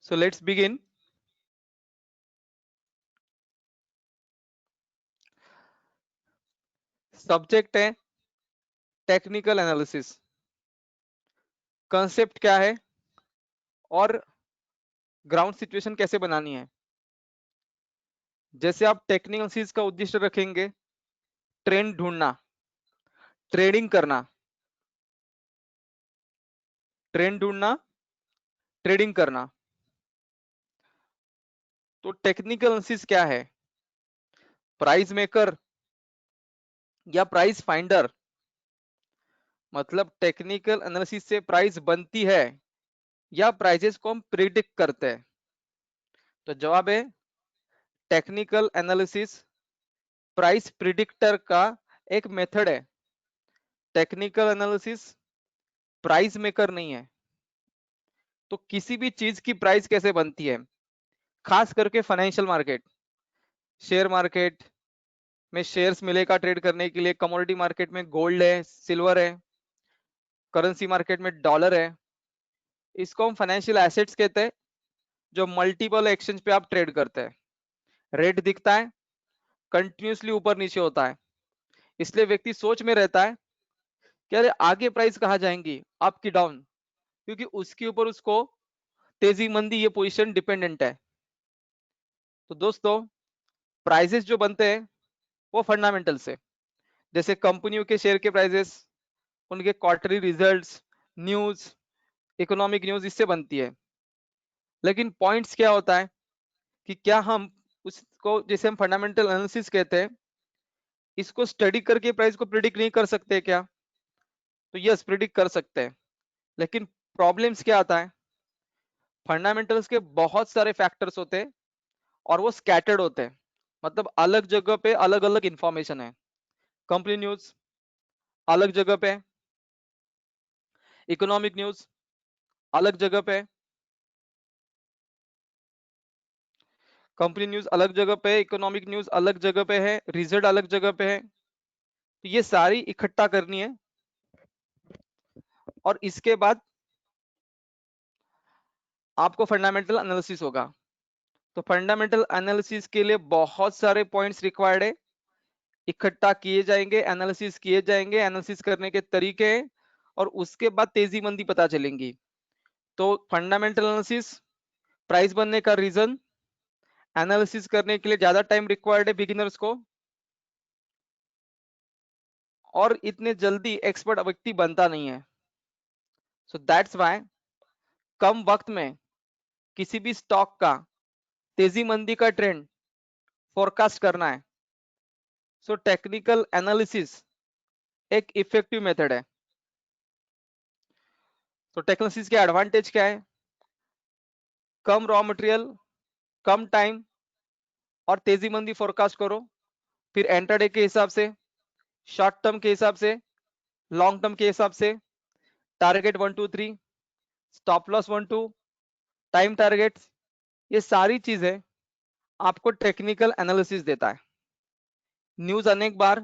So let's begin. Subject है technical analysis. Concept क्या है और ग्राउंड सिचुएशन कैसे बनानी है। जैसे आप टेक्निकल एनालिसिस का उद्देश्य रखेंगे ट्रेंड ढूंढना, ट्रेडिंग करना, ट्रेंड ढूंढना, ट्रेडिंग करना। तो टेक्निकल एनालिसिस क्या है? प्राइस मेकर या प्राइस फाइंडर? मतलब टेक्निकल एनालिसिस से प्राइस बनती है या प्राइसेस को हम प्रिडिक्ट करते हैं? तो जवाब है टेक्निकल एनालिसिस प्राइस प्रिडिक्टर का एक मेथड है। टेक्निकल एनालिसिस प्राइस मेकर नहीं है। तो किसी भी चीज की प्राइस कैसे बनती है, खास करके फाइनेंशियल मार्केट, शेयर मार्केट में शेयर्स मिलेगा ट्रेड करने के लिए, कमोडिटी मार्केट में गोल्ड है, सिल्वर है, करेंसी मार्केट में डॉलर है। इसको हम फाइनेंशियल एसेट्स कहते हैं जो मल्टीपल एक्सचेंज पे आप ट्रेड करते हैं। रेट दिखता है, कंटिन्यूसली ऊपर नीचे होता है, इसलिए व्यक्ति सोच में रहता है कि अरे आगे प्राइस कहाँ जाएंगी, अप की डाउन, क्योंकि उसके ऊपर उसको तेजी मंदी ये पोजीशन डिपेंडेंट है। तो दोस्तों प्राइसेस जो बनते हैं वो फंडामेंटल से, जैसे कंपनियों के शेयर के प्राइसेस, उनके quarterly results, news, economic news, इससे बनती है। लेकिन पॉइंट्स क्या होता है कि क्या हम उसको, जैसे हम फंडामेंटल एनालिसिस कहते हैं, इसको स्टडी करके प्राइस को प्रिडिक्ट नहीं कर सकते क्या? तो यस, प्रिडिक्ट कर सकते हैं। लेकिन प्रॉब्लम्स क्या आता है, फंडामेंटल्स के बहुत सारे फैक्टर्स होते हैं और वो स्कैटर्ड होते हैं, मतलब अलग जगह पे अलग अलग इंफॉर्मेशन है। कंपनी न्यूज अलग जगह पे, इकोनॉमिक न्यूज अलग जगह पे, कंपनी न्यूज अलग जगह पे, इकोनॉमिक न्यूज अलग जगह पे है, रिजल्ट अलग जगह पे है। तो ये सारी इकट्ठा करनी है और इसके बाद आपको फंडामेंटल एनालिसिस होगा। तो फंडामेंटल एनालिसिस के लिए बहुत सारे पॉइंट्स रिक्वायर्ड है, इकट्ठा किए जाएंगे, एनालिसिस किए जाएंगे, एनालिसिस करने के तरीके हैं, और उसके बाद तेजी मंदी पता चलेंगी। तो फंडामेंटल एनालिसिस, प्राइस बनने का रीजन, एनालिसिस करने के लिए ज्यादा टाइम रिक्वायर्ड है बिगिनर्स को, और इतने जल्दी एक्सपर्ट व्यक्ति बनता नहीं है। सो दैट्स व्हाई कम वक्त में किसी भी स्टॉक का तेजी मंदी का ट्रेंड फोरकास्ट करना है। सो टेक्निकल एनालिसिस एक इफेक्टिव मेथड है। तो टेक्निकल एनालिसिस के एडवांटेज क्या है? कम रॉ मटेरियल, कम टाइम, और तेजी मंदी फोरकास्ट करो। फिर एंट्राडे के हिसाब से, शॉर्ट टर्म के हिसाब से, लॉन्ग टर्म के हिसाब से, target 1 2 3, stop loss 1 2, time targets, ये सारी चीजें आपको टेक्निकल एनालिसिस देता है। न्यूज अनेक बार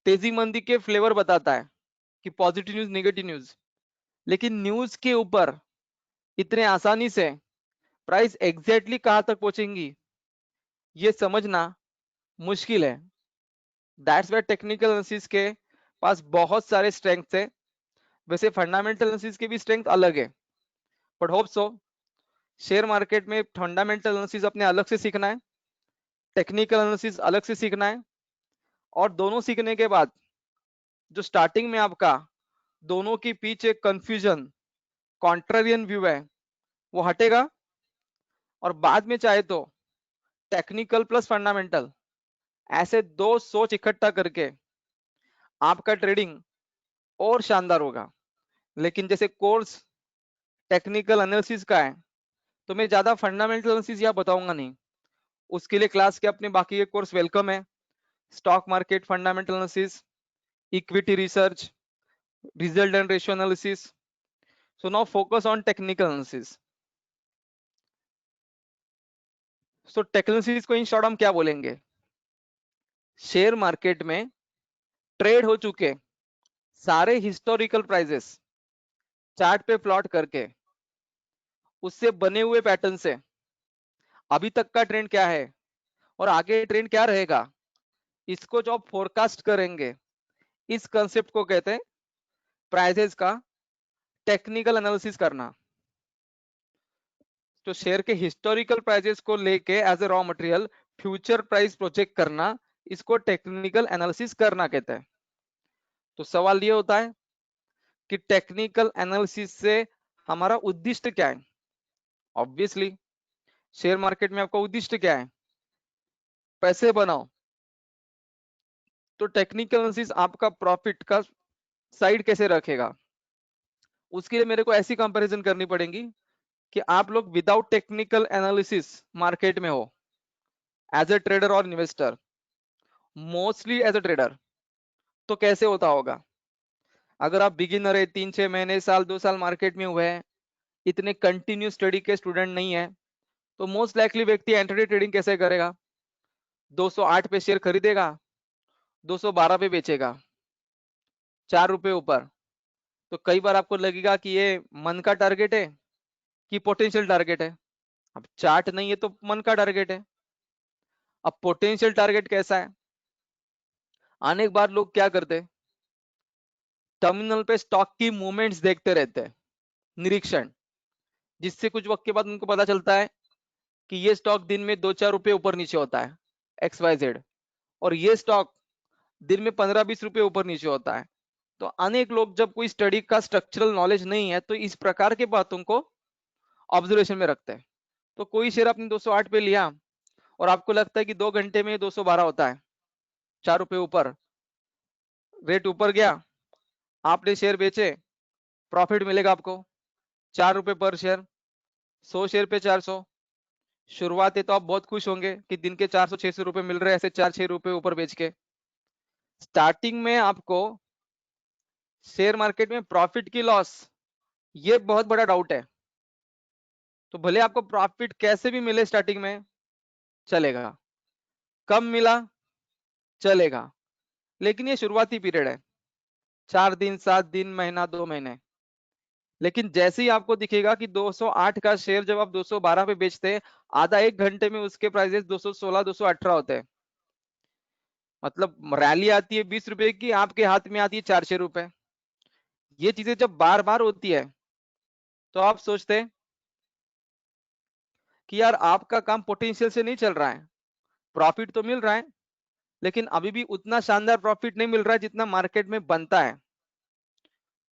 तेजी मंदी के फ्लेवर बताता है कि पॉजिटिव न्यूज, नेगेटिव न्यूज, लेकिन न्यूज के ऊपर इतने आसानी से प्राइस एग्जैक्टली कहां तक पहुंचेंगी ये समझना मुश्किल है। दैट्स वाई टेक्निकल एनालिसिस के पास बहुत सारे स्ट्रेंथ्स है। वैसे फंडामेंटल एनालिसिस के भी स्ट्रेंथ अलग है, but hope so share market में फंडामेंटल एनालिसिस अपने अलग से सीखना है, टेक्निकल एनालिसिस अलग से सीखना है, और दोनों सीखने के बाद जो स्टार्टिंग में आपका दोनों के पीछे कंफ्यूजन, कॉन्ट्रेरियन व्यू है, वो हटेगा, और बाद में चाहे तो टेक्निकल प्लस फंडामेंटल, ऐसे दो सोच इकट्ठा करके आपका ट्रेडिंग और शानदार होगा। लेकिन जैसे कोर्स टेक्निकल एनालिसिस का है, तो मैं ज्यादा फंडामेंटल एनालिसिस यहाँ बताऊंगा नहीं। उसके लिए क्लास के अपने बाकी के कोर्स वेलकम है, stock market fundamental analysis, equity research, result and ratio analysis. So now focus on technical analysis. So technical analysis को इन शॉर्ट हम क्या बोलेंगे? शेयर मार्केट में ट्रेड हो चुके सारे हिस्टोरिकल प्राइजेस चार्ट पे प्लॉट करके उससे बने हुए पैटर्न से अभी तक का ट्रेंड क्या है और आगे ट्रेंड क्या रहेगा, इसको जो आप फोरकास्ट करेंगे, इस कंसेप्ट को कहते हैं प्राइसेस का टेक्निकल एनालिसिस करना। तो शेयर के हिस्टोरिकल प्राइसेस को लेके as a raw material future price project करना, इसको टेक्निकल एनालिसिस करना कहते हैं। तो सवाल ये होता है कि टेक्निकल एनालिसिस से हमारा उद्देश्य क्या है। ऑब्वियसली शेयर मार्केट में आपका उद्देश्य क्या है, पैसे बनाओ। तो टेक्निकल एनालिसिस आपका प्रॉफिट का साइड कैसे रखेगा, उसके लिए मेरे को ऐसी कंपैरिजन करनी पड़ेगी कि आप लोग विदाउट टेक्निकल एनालिसिस मार्केट में हो एज ए ट्रेडर और investor, mostly as a trader, तो कैसे होता होगा। अगर आप बिगिनर है, 3-6 महीने साल 2 साल मार्केट में हुए हैं, इतने कंटिन्यू स्टडी के स्टूडेंट नहीं है, तो मोस्ट लाइकली व्यक्ति एंट्री ट्रेडिंग कैसे करेगा, 208 पे शेयर खरीदेगा, 212 पे बेचेगा, 4 रुपए ऊपर। तो कई बार आपको लगेगा कि ये मन का टारगेट है कि पोटेंशियल टारगेट है। अब चार्ट नहीं है तो मन का टारगेट है। अब पोटेंशियल टारगेट कैसा है, अनेक बार लोग क्या करते हैं, टर्मिनल पे स्टॉक की मूवमेंट्स देखते रहते हैं, निरीक्षण, जिससे कुछ वक्त के बाद उनको पता चलता है कि ये स्टॉक दिन में 2-4 रुपए ऊपर नीचे होता है, XYZ, और ये स्टॉक दिन में 15-20 रुपए ऊपर नीचे होता है। तो अनेक लोग जब कोई स्टडी का स्ट्रक्चरल नॉलेज नहीं है तो इस प्रकार के बातों को ऑब्जर्वेशन में रखते हैं। तो कोई शेयर आपने 208 पे लिया और आपको लगता है कि 2 घंटे में 212 होता है, 4 रुपए ऊपर, रेट ऊपर गया, आपने शेयर बेचे, प्रॉफिट मिलेगा आपको 4 रुपए पर शेयर, 100 शेयर पे 400। शुरुआत है तो आप बहुत खुश होंगे कि दिन के 400-600 रुपए मिल रहे हैं, ऐसे 4-6 रुपए ऊपर बेच के। स्टार्टिंग में आपको शेयर मार्केट में प्रॉफिट की लॉस, ये बहुत बड़ा डाउट है। तो भले आपको प्रॉफिट कैसे भी मिले स्टार्टिंग में चलेगा, कम मिला चलेगा, लेकिन ये शुरुआती पीरियड है, 4 दिन 7 दिन महीना 2 महीने। लेकिन जैसे ही आपको दिखेगा कि 208 का शेयर जब आप 212 पे बेचते हैं, आधा 1 घंटे में उसके प्राइसेस 216 218 होते हैं। मतलब रैली आती है 20 रुपए की, आपके हाथ में आती है 4-6 रुपए। ये चीजें जब बार बार होती है तो आप सोचते हैं कि यार आपका काम पोटेंशियल से नहीं चल रहा है, प्रॉफिट तो मिल रहा है लेकिन अभी भी उतना शानदार प्रॉफिट नहीं मिल रहा है जितना मार्केट में बनता है।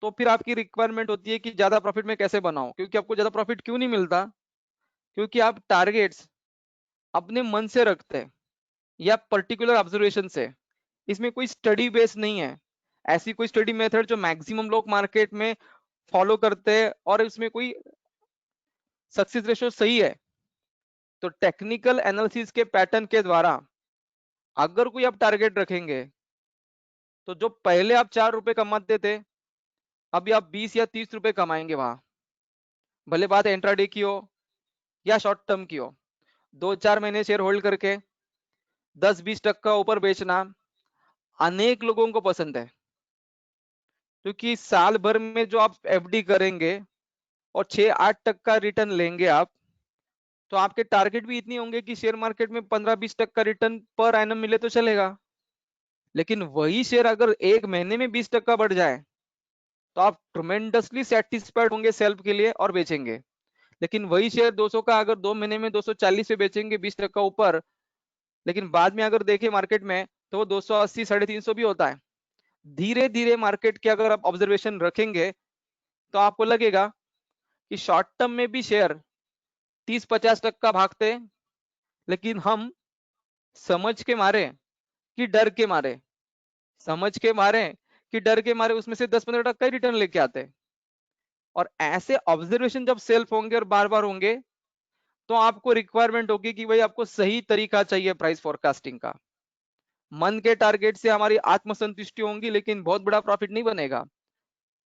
तो फिर आपकी रिक्वायरमेंट होती है कि ज्यादा प्रॉफिट में कैसे बनाओ। क्योंकि आपको ज्यादा प्रॉफिट क्यों नहीं मिलता, क्योंकि आप टारगेट्स अपने मन से रखते हैं या पर्टिकुलर ऑब्जर्वेशन से। इसमें कोई स्टडी बेस नहीं है, ऐसी कोई स्टडी मेथड जो मैक्सिमम लोग मार्केट में फॉलो करते हैं और इसमें कोई सक्सेस रेशो सही है। तो टेक्निकल एनालिसिस के पैटर्न के द्वारा अगर कोई आप टारगेट रखेंगे, तो जो पहले आप 4 रुपए कमाते थे, अभी आप 20 या 30 रुपए कमाएंगे वहां। भले बात इंट्राडे की हो या शॉर्ट टर्म की हो, 2-4 महीने शेयर होल्ड करके 10-20% ऊपर बेचना अनेक लोगों को पसंद है। क्योंकि साल भर में जो आप FD करेंगे और 6-8% रिटर्न लेंगे आप, तो आपके टारगेट भी इतनी होंगे कि शेयर मार्केट में 15-20% रिटर्न पर एनम मिले तो चलेगा। लेकिन वही शेयर अगर 1 महीने में 20% बढ़ जाए तो आप ट्रमेंडसली सेटिस्फाइड होंगे सेल्फ के लिए और बेचेंगे। लेकिन वही शेयर 200 का अगर 2 महीने में 240 पे बेचेंगे 20% ऊपर, लेकिन बाद में अगर देखें मार्केट में तो वो 280 350 भी होता है। धीरे धीरे मार्केट के अगर आप ऑब्जर्वेशन रखेंगे तो आपको लगेगा कि शॉर्ट टर्म में भी शेयर 30-50% भागते हैं, लेकिन हम समझ के मारे कि डर के मारे, समझ के मारे कि डर के मारे उसमें से 10-15% ही रिटर्न लेके आते हैं। और ऐसे ऑब्जर्वेशन जब सेल्फ होंगे और बार बार होंगे, तो आपको रिक्वायरमेंट होगी कि भाई आपको सही तरीका चाहिए प्राइस फोरकास्टिंग का। मन के टारगेट से हमारी आत्मसंतुष्टि होंगी लेकिन बहुत बड़ा प्रॉफिट नहीं बनेगा।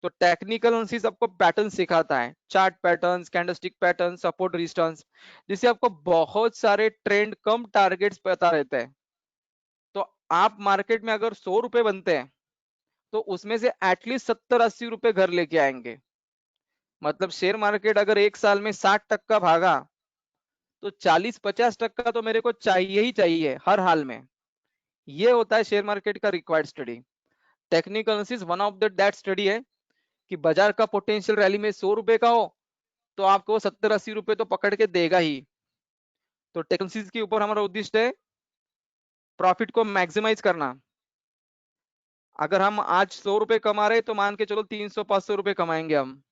तो टेक्निकल एनालिसिस आपको पैटर्न सिखाता है, chart patterns, candlestick pattern, support resistance, जिससे आपको बहुत सारे ट्रेंड कम टारगेट्स पता रहते हैं। तो आप मार्केट में अगर 100 रुपए बनते हैं तो उसमें से एटलीस्ट 70-80 रुपए घर लेके आएंगे। मतलब शेयर मार्केट अगर एक साल में 60% भागा तो 40-50% तो मेरे को चाहिए ही चाहिए हर हाल में। ये होता है शेयर मार्केट का required study. Technical analysis one of the that study है कि बाजार का पोटेंशियल रैली में 100 रुपए का हो तो आपको 70-80 रुपए तो पकड़ के देगा ही। तो टेक्निकल एनालिसिस के ऊपर हमारा उद्देश्य है प्रॉफिट को मैक्सिमाइज करना। अगर हम आज 100 रुपए कमा रहे तो मान के चलो 300-500 रुपए कमाएंगे हम।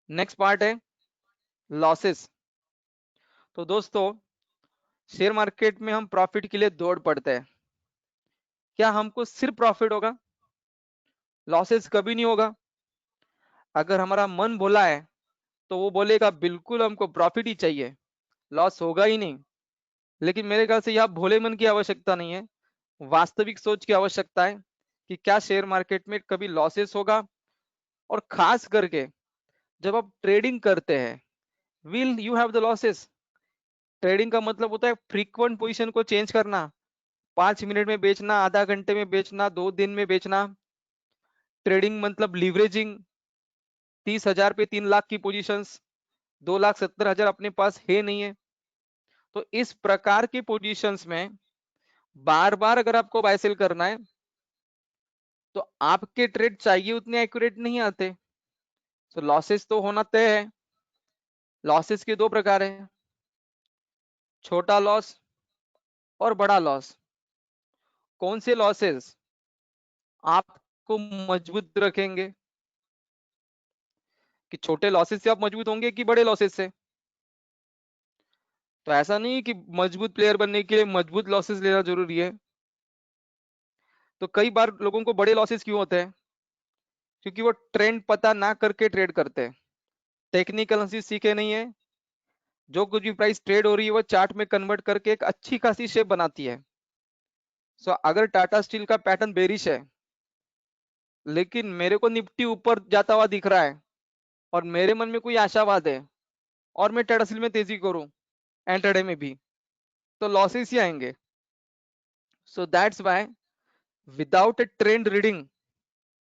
नेक्स्ट पार्ट है लॉसेस। तो दोस्तों शेयर मार्केट में हम प्रॉफिट के लिए दौड़ पड़ते हैं। क्या हमको सिर्फ प्रॉफिट होगा, लॉसेस कभी नहीं होगा? अगर हमारा मन बोला है तो वो बोलेगा बिल्कुल हमको प्रॉफिट ही चाहिए, लॉस होगा ही नहीं। लेकिन मेरे ख्याल से यहाँ भोले मन की आवश्यकता नहीं है, वास्तविक सोच की आवश्यकता है कि क्या शेयर मार्केट में कभी लॉसेस होगा। और खास करके जब आप ट्रेडिंग करते हैं, will you have the losses? Trading का मतलब होता है फ्रीक्वेंट पोजीशन को चेंज करना, 5 मिनट में बेचना, आधा घंटे में बेचना, 2 दिन में बेचना। ट्रेडिंग मतलब लीवरेजिंग, 30,000 पे 3 लाख की पोजीशंस, 2,70,000 अपने पास है नहीं है। तो इस प्रकार की पोजीशंस में बार बार अगर आपको बाय सेल करना है तो आपके ट्रेड चाहिए उतने एक्यूरेट नहीं आते। तो लॉसेस तो होना तय है। लॉसेस के 2 प्रकार है, छोटा लॉस और बड़ा लॉस। कौन से लॉसेस आपको मजबूत रखेंगे? कि छोटे लॉसेस से आप मजबूत होंगे कि बड़े लॉसेस से? तो ऐसा नहीं कि मजबूत प्लेयर बनने के लिए मजबूत लॉसेस लेना जरूरी है। तो कई बार लोगों को बड़े लॉसेस क्यों होते हैं? क्योंकि वो ट्रेंड पता ना करके ट्रेड करते हैं, टेक्निकल एनालिसिस सीखे नहीं है। जो कुछ भी प्राइस ट्रेड हो रही है वो चार्ट में कन्वर्ट करके एक अच्छी खासी शेप बनाती है। सो अगर टाटा स्टील का पैटर्न बेरिश है लेकिन मेरे को निफ्टी ऊपर जाता हुआ दिख रहा है और मेरे मन में कोई आशावाद है और मैं टाटा स्टील में तेजी करूं इंट्राडे में भी, तो लॉसेस ही आएंगे। So that's why without a trend reading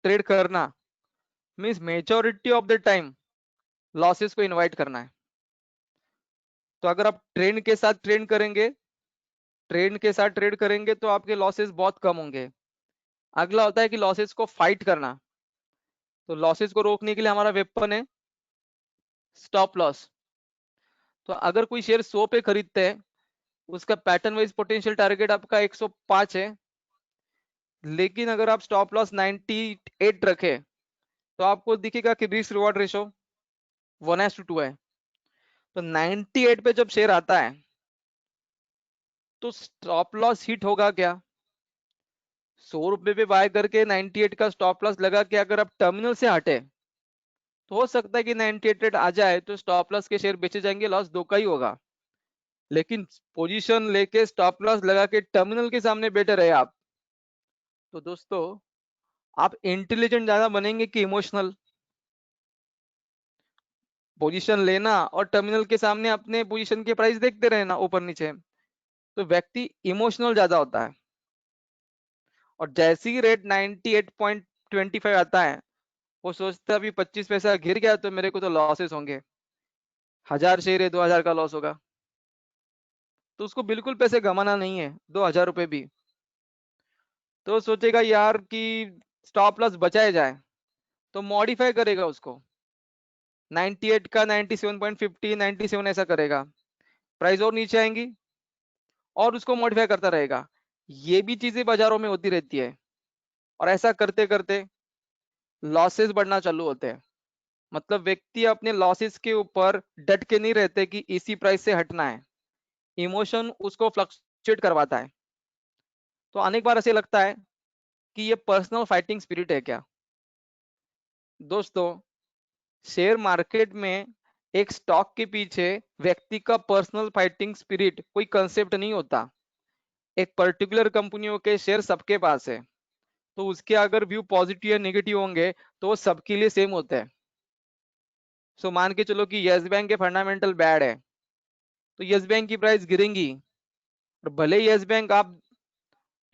trade करना means majority of the time losses को इनवाइट करना है। तो अगर आप ट्रेंड के साथ ट्रेड करेंगे तो आपके लॉसेस बहुत कम होंगे। अगला होता है कि लॉसेस को फाइट करना। तो लॉसेस को रोकने के लिए हमारा वेपन है स्टॉप लॉस। तो अगर कोई शेयर 100 पे खरीदते हैं, उसका पैटर्न वाइज पोटेंशियल टारगेट आपका 105 है, लेकिन अगर आप स्टॉप लॉस 98 रखे तो आपको दिखेगा कि रिस्क रिवॉर्ड रेशो 1:2 है। तो 98 पे जब शेयर आता है तो स्टॉप लॉस हिट होगा क्या? 100 रुपए पे बाय करके 98 का स्टॉप लॉस लगा के अगर आप टर्मिनल से हटे तो हो सकता है कि 98 रेट आ जाए तो स्टॉप लॉस के शेयर बेचे जाएंगे, लॉस 2 का ही होगा। लेकिन पोजीशन लेके स्टॉप लॉस लगा के टर्मिनल के सामने बैठे रहे आप, तो दोस्तों आप इंटेलिजेंट ज्यादा बनेंगे कि इमोशनल? पोजीशन लेना और टर्मिनल के सामने अपने पोजीशन के प्राइस देखते रहना ऊपर नीचे, तो व्यक्ति इमोशनल ज्यादा होता है। और जैसे ही रेट 98.25 आता है वो सोचता है अभी 25 पैसा गिर गया तो मेरे को तो लॉसेस होंगे, 1,000 शेयर है 2,000 का लॉस होगा। तो उसको बिल्कुल पैसे गंवाना नहीं है, 2,000 रुपए भी। तो सोचेगा यार कि स्टॉप लॉस बचाया जाए तो मॉडिफाई करेगा उसको, 98 का 97.50, 97 ऐसा करेगा, प्राइस और नीचे आएंगी और उसको मॉडिफाई करता रहेगा। ये भी चीजें बाजारों में होती रहती है। और ऐसा करते करते लॉसेस बढ़ना चालू होते हैं। मतलब व्यक्ति अपने लॉसेस के ऊपर डट के नहीं रहते कि इसी प्राइस से हटना है, इमोशन उसको फ्लक्चुएट करवाता है। तो अनेक बार ऐसे लगता है कि ये पर्सनल फाइटिंग स्पिरिट है क्या? दोस्तों शेयर मार्केट में एक स्टॉक के पीछे व्यक्ति का पर्सनल फाइटिंग स्पिरिट कोई कंसेप्ट नहीं होता। एक पर्टिकुलर कंपनियों के शेयर सबके पास है, तो उसके अगर व्यू पॉजिटिव या नेगेटिव होंगे तो वो सबके लिए सेम होते हैं। सो मान के चलो कि यस बैंक के फंडामेंटल बैड है तो यस बैंक की प्राइस गिरेंगी। और भले ही यस बैंक आप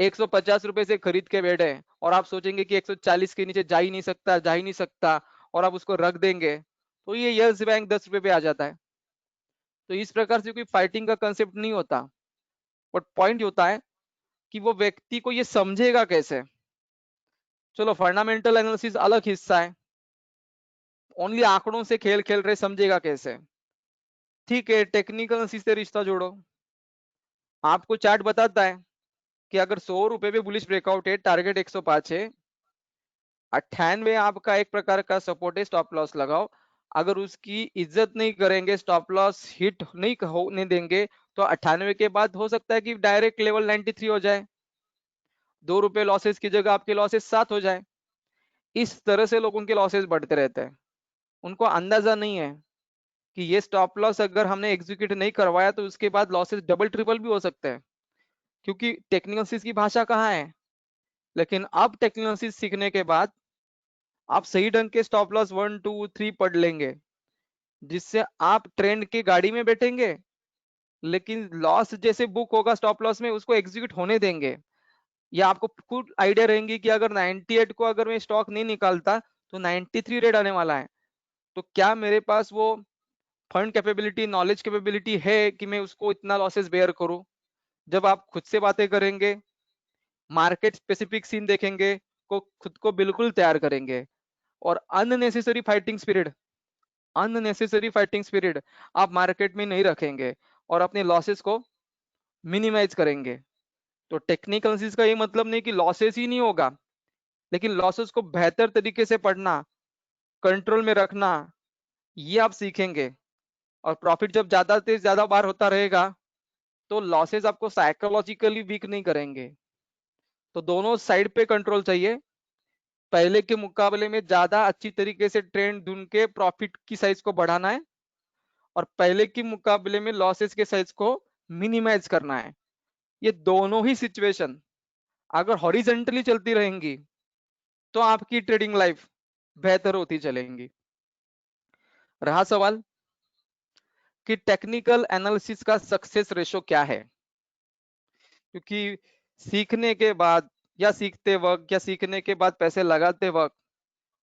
150 रुपए से खरीद के बैठे और आप सोचेंगे कि 140 के नीचे जा ही नहीं सकता, जा ही नहीं सकता, और आप उसको रख देंगे, तो ये यस बैंक 10 रुपए पे आ जाता है। तो इस प्रकार से कोई फाइटिंग का कंसेप्ट नहीं होता, बट पॉइंट होता है कि वो व्यक्ति को ये समझेगा कैसे। चलो फंडामेंटल एनालिसिस अलग हिस्सा है, ओनली आंकड़ों से खेल खेल रहे समझेगा कैसे। ठीक है, टेक्निकल एनालिसिस से रिश्ता जोड़ो। आपको चार्ट बताता है कि अगर 100 रुपए पे बुलिश ब्रेकआउट है, टारगेट 105 है, 98 आपका एक प्रकार का सपोर्ट है, स्टॉप लॉस लगाओ। अगर उसकी इज्जत नहीं करेंगे, स्टॉप लॉस हिट नहीं होने देंगे, तो 98 के बाद हो सकता है कि डायरेक्ट लेवल 93 हो जाए, 2 रुपए लॉसेस की जगह आपके लॉसेस 7 हो जाए। इस तरह से लोगों के लॉसेस बढ़ते रहते हैं। उनको अंदाजा नहीं है कि ये स्टॉप लॉस अगर हमने एग्जीक्यूट नहीं करवाया तो उसके बाद लॉसेस डबल ट्रिपल भी हो सकते हैं, क्योंकि टेक्निकल की भाषा कहाँ है। लेकिन अब टेक्निकल सीखने के बाद आप सही ढंग के स्टॉप लॉस 1 2 3 पढ़ लेंगे, जिससे आप ट्रेंड की गाड़ी में बैठेंगे, लेकिन लॉस जैसे बुक होगा स्टॉप लॉस में उसको एग्जीक्यूट होने देंगे। या आपको खुद आइडिया रहेंगी कि अगर 98 को अगर मैं स्टॉक नहीं निकालता तो 93 रेट आने वाला है, तो क्या मेरे पास वो फंड कैपेबिलिटी, नॉलेज कैपेबिलिटी है कि मैं उसको इतना लॉसेस बेयर करूं। जब आप खुद से बातें करेंगे, मार्केट स्पेसिफिक सीन देखेंगे, को खुद को बिल्कुल तैयार करेंगे। और unnecessary fighting spirit, unnecessary fighting spirit आप मार्केट में नहीं रखेंगे और अपने लॉसेस को मिनिमाइज करेंगे। तो टेक्निकल एनालिसिस का ये मतलब नहीं कि लॉसेस ही नहीं होगा, लेकिन लॉसेस को बेहतर तरीके से पढ़ना, कंट्रोल में रखना, ये आप सीखेंगे। और प्रॉफिट जब ज्यादा से ज्यादा बार होता रहेगा तो लॉसेस आपको साइकोलॉजिकली वीक नहीं करेंगे। तो दोनों साइड पे कंट्रोल चाहिए। पहले के मुकाबले में ज्यादा अच्छी तरीके से ट्रेंड ढूंढ के प्रॉफिट की साइज को बढ़ाना है, और पहले के मुकाबले में लॉसेस के साइज को मिनिमाइज करना है। ये दोनों ही सिचुएशन अगर हॉरिजेंटली चलती रहेंगी तो आपकी ट्रेडिंग लाइफ बेहतर होती चलेंगी। रहा सवाल कि टेक्निकल एनालिसिस का सक्सेस रेशो क्या है, क्योंकि सीखने के बाद या सीखते वक्त या सीखने के बाद पैसे लगाते वक्त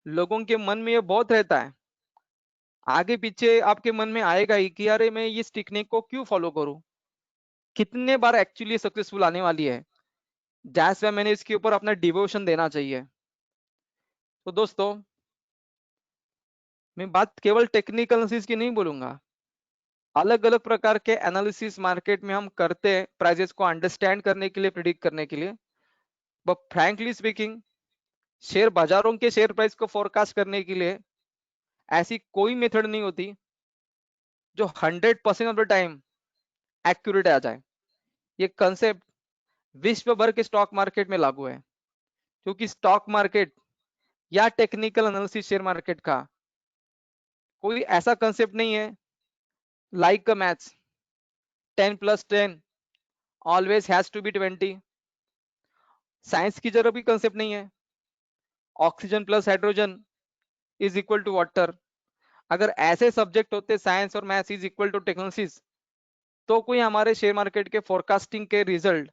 लोगों के मन में ये बहुत रहता है, आगे पीछे आपके मन में आएगा ही कि अरे मैं इस टेक्निक को क्यों फॉलो करूं, कितने बार एक्चुअली सक्सेसफुल आने वाली है, जैसे मैंने इसके ऊपर अपना डिवोशन देना चाहिए। तो दोस्तों, मैं बात केवल टेक्निकल एनालिसिस की नहीं बोलूंगा, अलग अलग प्रकार के एनालिसिस मार्केट में हम करते हैं प्राइजेस को अंडरस्टैंड करने के लिए, प्रिडिक्ट करने के लिए। बट फ्रैंकली स्पीकिंग, शेयर बाजारों के शेयर प्राइस को फोरकास्ट करने के लिए ऐसी कोई मेथड नहीं होती जो 100% ऑफ द टाइम एक्यूरेट आ जाए। ये कंसेप्ट विश्व भर के स्टॉक मार्केट में लागू है, क्योंकि स्टॉक मार्केट या टेक्निकल एनालिसिस शेयर मार्केट का कोई ऐसा कंसेप्ट नहीं है like a maths 10 + 10 always has to be 20। Science की जरूरत भी कंसेप्ट नहीं है oxygen plus hydrogen is equal to water. अगर ऐसे सब्जेक्ट होते साइंस और maths is equal to technology, तो कोई हमारे शेयर मार्केट के फोरकास्टिंग के result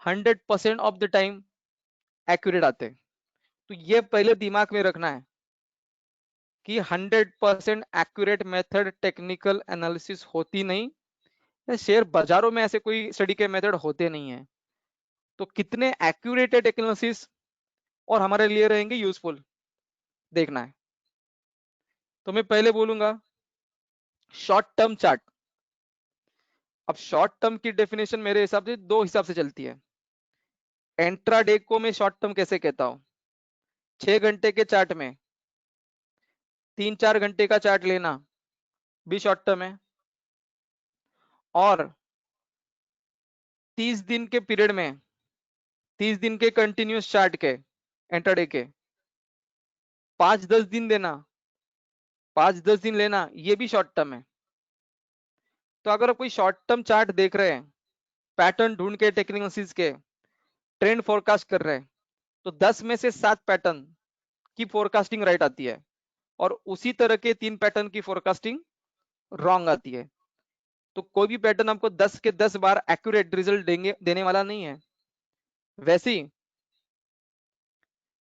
100% of the time accurate आते। तो ये पहले दिमाग में रखना है कि 100% एक्यूरेट मेथड टेक्निकल एनालिसिस होती नहीं है, शेयर बाजारों में ऐसे कोई स्टडी के मेथड होते नहीं है। तो कितने एक्यूरेट है टेक्नोलॉजिस और हमारे लिए रहेंगे यूजफुल, देखना है। तो मैं पहले बोलूंगा शॉर्ट टर्म चार्ट। अब शॉर्ट टर्म की डेफिनेशन मेरे हिसाब से दो हिसाब से चलती है। इंट्राडे को मैं शॉर्ट टर्म कैसे कहता हूं, 6 घंटे के चार्ट में 3 4 घंटे का चार्ट लेना भी शॉर्ट टर्म है, और 30 दिन के पीरियड में 30 दिन के कंटिन्यूस चार्ट के इंट्राडे के 5 10 दिन देना, 5 10 दिन लेना, ये भी शॉर्ट टर्म है। तो अगर आप कोई शॉर्ट टर्म चार्ट देख रहे हैं, पैटर्न ढूंढ के टेक्निकल के ट्रेंड फोरकास्ट कर रहे हैं, तो 10 में से 7 पैटर्न की फोरकास्टिंग राइट आती है, और उसी तरह के 3 पैटर्न की फोरकास्टिंग रॉन्ग आती है। तो कोई भी पैटर्न आपको 10 के 10 बार एक्यूरेट रिजल्ट देंगे देने वाला नहीं है। वैसे ही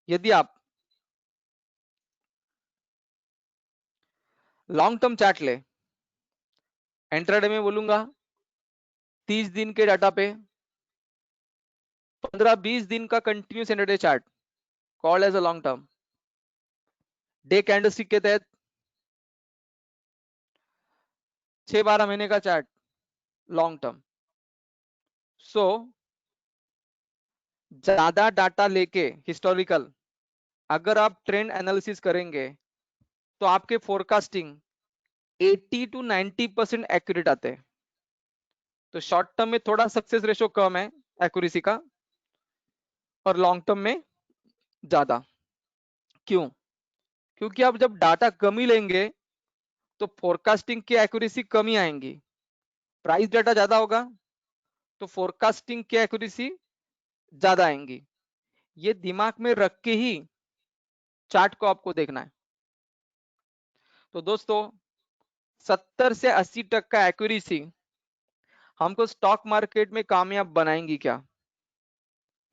यदि आप लॉन्ग टर्म चार्ट ले, इंट्राडे में बोलूंगा 30 दिन के डाटा पे 15-20 दिन का continuous intraday chart called as a long term. Day candlestick के तहत 6-12 महीने का चार्ट लॉन्ग टर्म। सो ज्यादा डाटा लेके हिस्टोरिकल अगर आप ट्रेंड एनालिसिस करेंगे तो आपके फोरकास्टिंग 80 to 90% एक्यूरेट आते हैं। तो शॉर्ट टर्म में थोड़ा सक्सेस रेशो कम है एक्यूरेसी का, और लॉन्ग टर्म में ज्यादा। क्यों? क्योंकि आप जब डाटा कम ही लेंगे तो फोरकास्टिंग की एक्यूरेसी कम ही आएंगी। प्राइस डाटा ज्यादा होगा तो फोरकास्टिंग की एक्यूरेसी ज्यादा आएंगी। ये दिमाग में रख के ही चार्ट को आपको देखना है। तो दोस्तों 70 से 80% का एक्यूरेसी हमको स्टॉक मार्केट में कामयाब बनाएंगी क्या?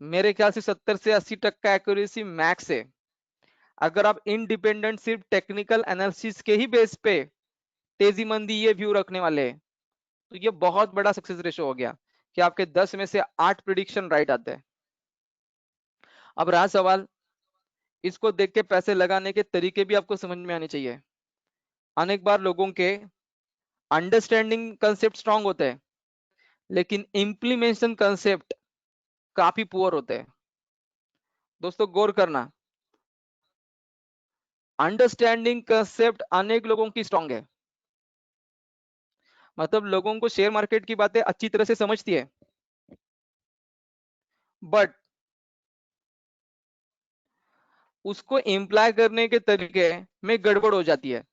मेरे ख्याल से 70 से 80% का एक्यूरेसी मैक्स है। अगर आप इंडिपेंडेंट सिर्फ टेक्निकल एनालिसिस के ही बेस पे तेजी मंदी ये व्यू रखने वाले हैं तो ये बहुत बड़ा सक्सेस रेशो हो गया कि आपके 10 में से 8 प्रिडिक्शन राइट आते हैं। अब रहा सवाल, इसको देख के पैसे लगाने के तरीके भी आपको समझ में आने चाहिए। अनेक बार लोगों के अंडरस्टैंडिंग कंसेप्ट स्ट्रांग होते हैं लेकिन इंप्लीमेंटेशन कंसेप्ट काफी पुअर होते हैं। दोस्तों गौर करना, अंडरस्टैंडिंग कंसेप्ट अनेक लोगों की स्ट्रांग है, मतलब लोगों को शेयर मार्केट की बातें अच्छी तरह से समझती है, बट उसको इम्प्लाई करने के तरीके में गड़बड़ हो जाती है।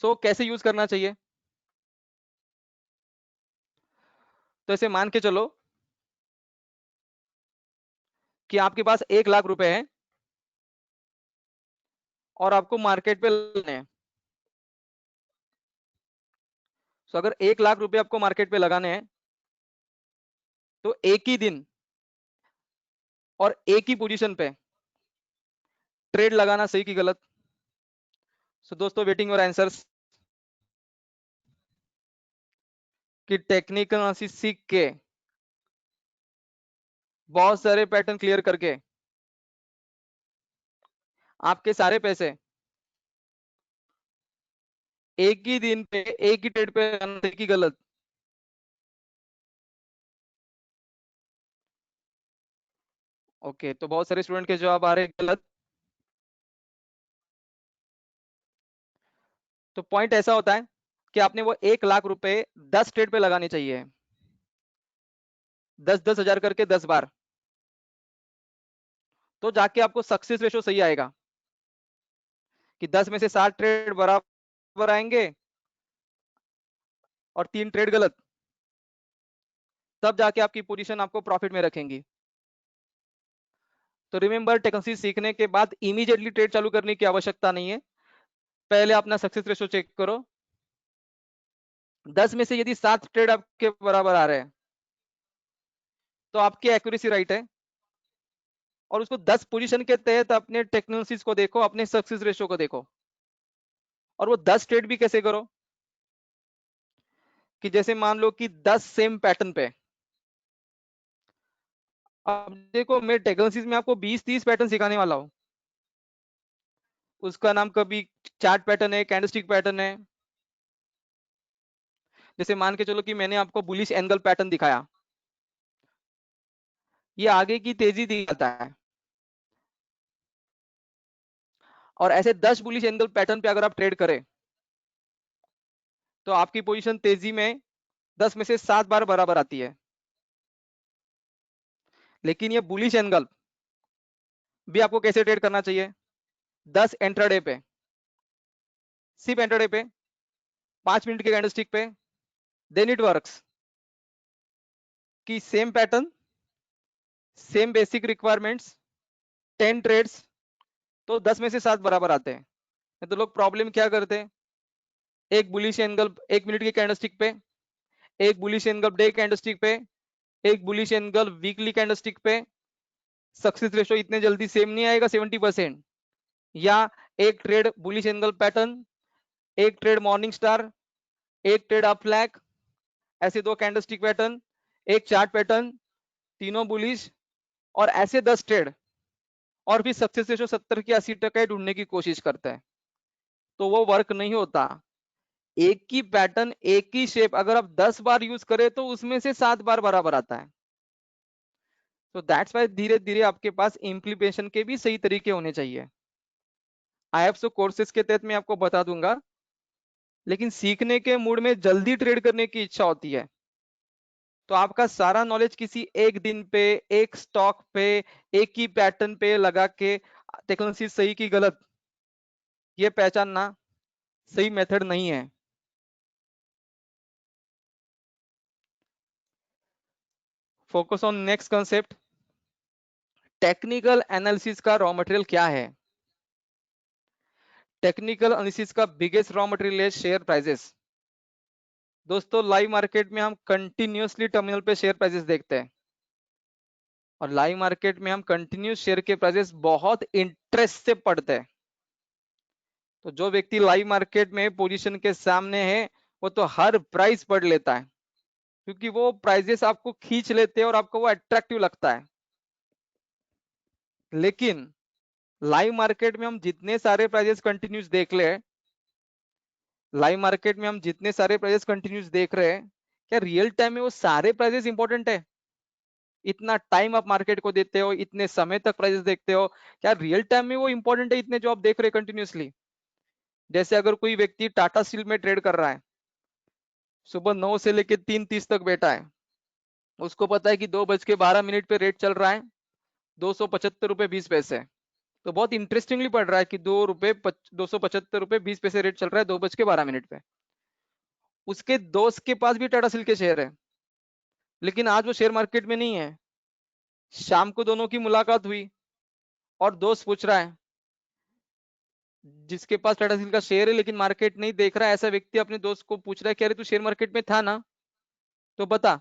सो कैसे यूज करना चाहिए? तो ऐसे मान के चलो कि आपके पास 1 लाख रुपए हैं और आपको मार्केट पे लगाने हैं। सो अगर 1 लाख रुपए आपको मार्केट पे लगाने हैं तो एक ही दिन और एक ही पोजीशन पे ट्रेड लगाना सही की गलत? सो दोस्तों वेटिंग और आंसर्स कि टेक्निकल एनालिसिस सीख के बहुत सारे पैटर्न क्लियर करके आपके सारे पैसे एक ही दिन पे एक ही ट्रेड पे लगाना सही की गलत? ओके, तो बहुत सारे स्टूडेंट के जवाब आ रहे हैं गलत। तो पॉइंट ऐसा होता है कि आपने वो 1 लाख रुपए 10 ट्रेड पे लगाने चाहिए, 10-10 हजार करके 10 बार, तो जाके आपको सक्सेस रेशो सही आएगा कि 10 में से 7 ट्रेड बराबर आएंगे और 3 ट्रेड गलत, तब जाके आपकी पोजीशन आपको प्रॉफिट में रखेंगी। तो रिमेंबर, टेक्निक सीखने के बाद इमीडिएटली ट्रेड चालू करने की आवश्यकता नहीं है। पहले अपना सक्सेस रेशो चेक करो। 10 में से यदि 7 ट्रेड आपके बराबर आ रहे हैं तो आपकी एक्यूरेसी राइट है, और उसको 10 पोजीशन के तहत अपने टेक्नोलॉजीज को देखो, अपने सक्सेस रेशो को देखो, और वो 10 ट्रेड भी कैसे करो कि जैसे मान लो कि 10 सेम पैटर्न पे। अब देखो मैं टेक्नोलॉजीज में आपको 20-30 पैटर्न सिखाने वाला हूं। उसका नाम कभी चार्ट पैटर्न है, कैंडलस्टिक पैटर्न है। जैसे मान के चलो कि मैंने आपको बुलिश एंगल पैटर्न दिखाया, ये आगे की तेजी दिखाता है, और ऐसे 10 बुलिश एंगल पैटर्न पे अगर आप ट्रेड करें तो आपकी पोजीशन तेजी में 10 में से 7 बार बराबर आती है। लेकिन ये बुलिश एंगल भी आपको कैसे ट्रेड करना चाहिए? 10 इंट्राडे पे, सिर्फ इंट्राडे पे 5 मिनट के कैंडलस्टिक पे, देन इट वर्क्स कि same pattern, same basic requirements, 10 trades, तो 10 में से 7 बराबर आते हैं। तो लोग प्रॉब्लम क्या करते हैं, एक बुलिश एंगल 1 मिनट के कैंडलस्टिक पे, एक बुलिश एंगल डे कैंडलस्टिक पे, एक बुलिश एंगल वीकली कैंडलस्टिक पे, सक्सेस रेशो इतने जल्दी सेम नहीं आएगा 70%। या एक ट्रेड बुलिश एंगल पैटर्न, एक ट्रेड मॉर्निंग स्टार, एक ट्रेड अप फ्लैग, ऐसे दो कैंडलस्टिक पैटर्न, एक चार्ट पैटर्न, तीनों बुलिश, और ऐसे 10 ट्रेड, और भी सक्सेस रेशो 70 की 80% ढूंढने की कोशिश करता है, तो वो वर्क नहीं होता। एक ही पैटर्न, एक ही शेप अगर आप 10 बार यूज करें तो उसमें से 7 बार बराबर आता है। तो दैट्स वाई धीरे धीरे आपके पास इम्प्लीमेंटेशन के भी सही तरीके होने चाहिए। आईएफएसओ कोर्सेज के तहत मैं आपको बता दूंगा, लेकिन सीखने के मूड में जल्दी ट्रेड करने की इच्छा होती है, तो आपका सारा नॉलेज किसी एक दिन पे, एक स्टॉक पे, एक ही पैटर्न पे लगा के टेक्नोलॉजी सही की गलत ये पहचानना सही मेथड नहीं है। Focus on next concept. Technical analysis का रॉ मटेरियल क्या है? टेक्निकल एनालिसिस का बिगेस्ट रॉ मटेरियल है शेयर प्राइसेस। दोस्तों लाइव मार्केट में हम कंटिन्यूअसली टर्मिनल पे शेयर प्राइसेस देखते हैं, और लाइव मार्केट में हम कंटिन्यूस शेयर के प्राइसेस बहुत इंटरेस्ट से पढ़ते हैं। तो जो व्यक्ति लाइव मार्केट में पोजीशन के सामने है वो तो हर प्राइस पढ़ लेता है, क्योंकि वो प्राइजेस आपको खींच लेते हैं और आपको वो अट्रैक्टिव लगता है। लेकिन लाइव मार्केट में हम जितने सारे प्राइजेस कंटिन्यूस देख ले, लाइव मार्केट में हम जितने सारे प्राइजेस कंटिन्यूस देख रहे हैं, क्या रियल टाइम में वो सारे प्राइजेस इंपॉर्टेंट है? इतना टाइम आप मार्केट को देते हो, इतने समय तक प्राइजेस देखते हो, क्या रियल टाइम में वो इंपॉर्टेंट है इतने जो आप देख रहे हैं कंटिन्यूसली? जैसे अगर कोई व्यक्ति टाटा स्टील में ट्रेड कर रहा है, सुबह 9 से लेके 3:30 तक बैठा है, उसको पता है कि 2:12 पे रेट चल रहा है 275 रुपए 20 पैसे, तो बहुत इंटरेस्टिंगली पढ़ रहा है कि 275 रुपए 20 पैसे रेट चल रहा है 2:12 पे। उसके दोस्त के पास भी टाटा स्टील के शेयर है, लेकिन आज वो शेयर मार्केट में नहीं है। शाम को दोनों की मुलाकात हुई और दोस्त पूछ रहा है, जिसके पास टाटा स्टील का शेयर है लेकिन मार्केट नहीं देख रहा है, ऐसा व्यक्ति अपने दोस्त को पूछ रहा है कि अरे तू शेयर मार्केट में था ना, तो बता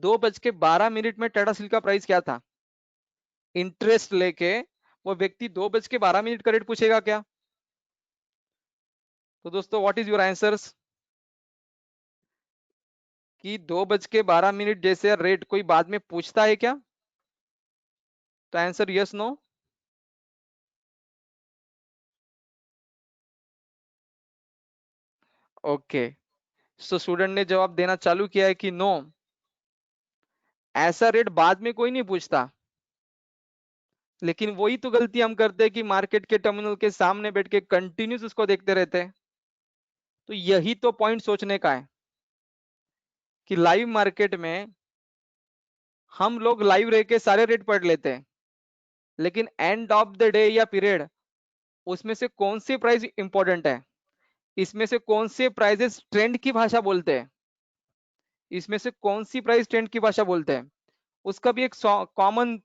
2:12 में टाटा स्टील का प्राइस क्या था? इंटरेस्ट लेके वो व्यक्ति 2:12 का रेट पूछेगा क्या? तो दोस्तों व्हाट इज योर आंसर्स? कि 2:12 जैसे रेट कोई बाद में पूछता है क्या? तो answer yes no. Okay, so student ने जवाब देना चालू किया है कि नो, ऐसा रेट बाद में कोई नहीं पूछता। लेकिन वही तो गलती हम करते हैं कि मार्केट के टर्मिनल के सामने बैठ के कंटिन्यूस उसको देखते रहते हैं। तो यही तो पॉइंट सोचने का है कि लाइव मार्केट में हम लोग लाइव रह के सारे रेट पढ़ लेते हैं, लेकिन एंड ऑफ द डे या पीरियड उसमें से कौन सी प्राइस इंपॉर्टेंट है, इसमें से कौन से प्राइजेस ट्रेंड की भाषा बोलते हैं, इसमें से कौन सी प्राइस ट्रेंड की भाषा बोलते हैं, उसका भी एक कॉमन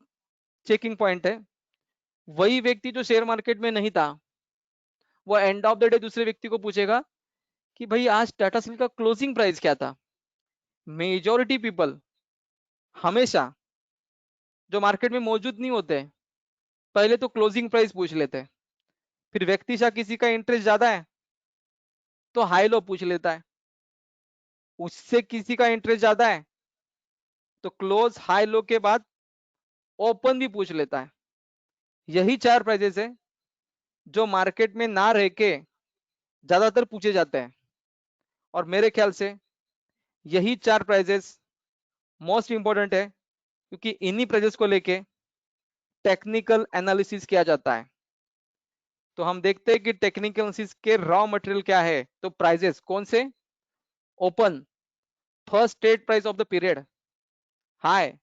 चेकिंग पॉइंट है। वही व्यक्ति जो शेयर मार्केट में नहीं था, वो एंड ऑफ द डे दूसरे व्यक्ति को पूछेगा कि भाई आज टाटा स्टील का क्लोजिंग प्राइस क्या था। मेजॉरिटी पीपल हमेशा जो मार्केट में मौजूद नहीं होते पहले तो क्लोजिंग प्राइस पूछ लेते हैं, फिर व्यक्तिशः किसी का इंटरेस्ट ज्यादा है तो हाई लो पूछ लेता है, उससे किसी का इंटरेस्ट ज्यादा है तो क्लोज हाई लो के बाद ओपन भी पूछ लेता है। यही चार प्राइजेस है जो मार्केट में ना रह के ज्यादातर पूछे जाते हैं, और मेरे ख्याल से यही चार प्राइजेस मोस्ट इंपॉर्टेंट है, क्योंकि इन्हीं प्राइजेस को लेके टेक्निकल एनालिसिस किया जाता है। तो हम देखते हैं कि टेक्निकल एनालिसिस के रॉ मटेरियल क्या है। तो प्राइजेस कौन से? Open, first trade price of the period, high,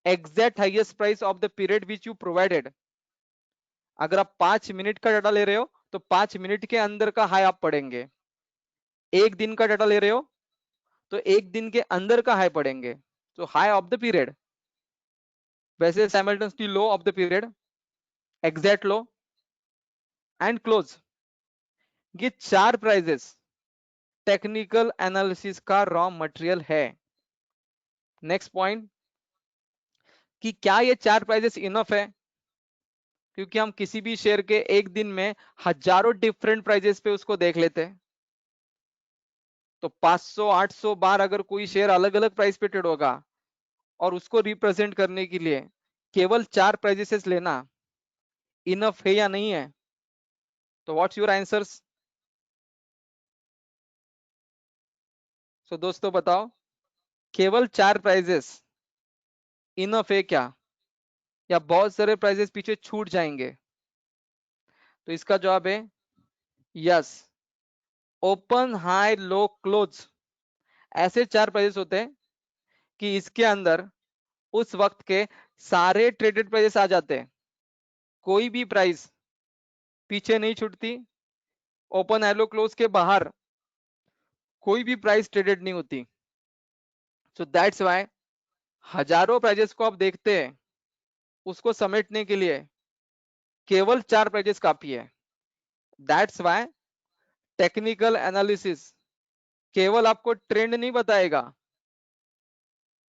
exact highest price of the period which you provided. अगर आप 5 मिनट का डाटा ले रहे हो तो 5 मिनट के अंदर का हाई आप पढ़ेंगे। एक दिन का डाटा ले रहे हो तो एक दिन के अंदर का हाई पढ़ेंगे, तो हाई ऑफ द पीरियड। वैसे simultaneously low of the period, exact low and close, ये चार प्राइजेस टेक्निकल एनालिसिस का रॉ मटेरियल है। नेक्स्ट पॉइंट, कि क्या ये 4 प्राइजेस इनफ है, क्योंकि हम किसी भी शेयर के एक दिन में हजारों डिफरेंट प्राइजेस पे उसको देख लेते हैं। तो 500 800 बार अगर कोई शेयर अलग अलग प्राइस पे ट्रेड होगा और उसको रिप्रेजेंट करने के लिए केवल 4 प्राइजेस लेना इनफ है या नहीं है? तो व्हाट्स योर आंसर्स? सो दोस्तों बताओ, केवल 4 प्राइजेस इनफ है क्या, या बहुत सारे प्राइजेस पीछे छूट जाएंगे? तो इसका जवाब है yes. Open high low close, ऐसे 4 प्राइजेस होते हैं कि इसके अंदर उस वक्त के सारे ट्रेडेड प्राइजेस आ जाते हैं, कोई भी प्राइस पीछे नहीं छूटती, ओपन हाई लो क्लोज के बाहर कोई भी प्राइस ट्रेडेड नहीं होती। सो दैट्स वाई हजारों प्राइजेस को आप देखते हैं, उसको समेटने के लिए केवल 4 प्राइजेस काफी है। दैट्स वाई टेक्निकल एनालिसिस केवल आपको ट्रेंड नहीं बताएगा,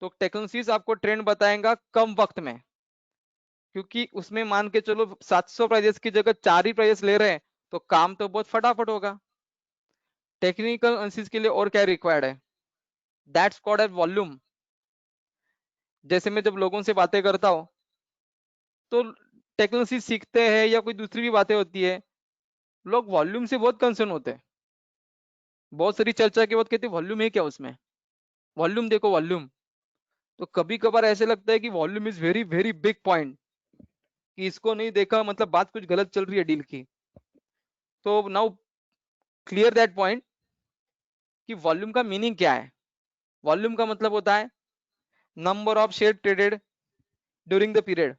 तो टेक्नोसिस आपको ट्रेंड बताएगा कम वक्त में, क्योंकि उसमें मान के चलो 700 प्राइजेस की जगह 4 ही प्राइजेस ले रहे हैं, तो काम तो बहुत फटाफट होगा। टेक्निकल एनालिसिस के लिए और क्या रिक्वायर्ड है? That's called as volume. जैसे मैं जब लोगों से बातें करता हूं तो टेक्नोलॉजी सीखते हैं या कोई दूसरी भी बातें होती है, लोग वॉल्यूम से बहुत कंसर्न होते हैं। बहुत सारी चर्चा के बाद कहते हैं वॉल्यूम है क्या उसमें, वॉल्यूम देखो वॉल्यूम। तो कभी कभार ऐसे लगता है कि volume is very very big point, कि इसको नहीं देखा मतलब बात कुछ गलत चल रही है डील की। तो नाउ क्लियर दैट पॉइंट कि वॉल्यूम का मीनिंग क्या है। वॉल्यूम का मतलब होता है number of share traded during the period.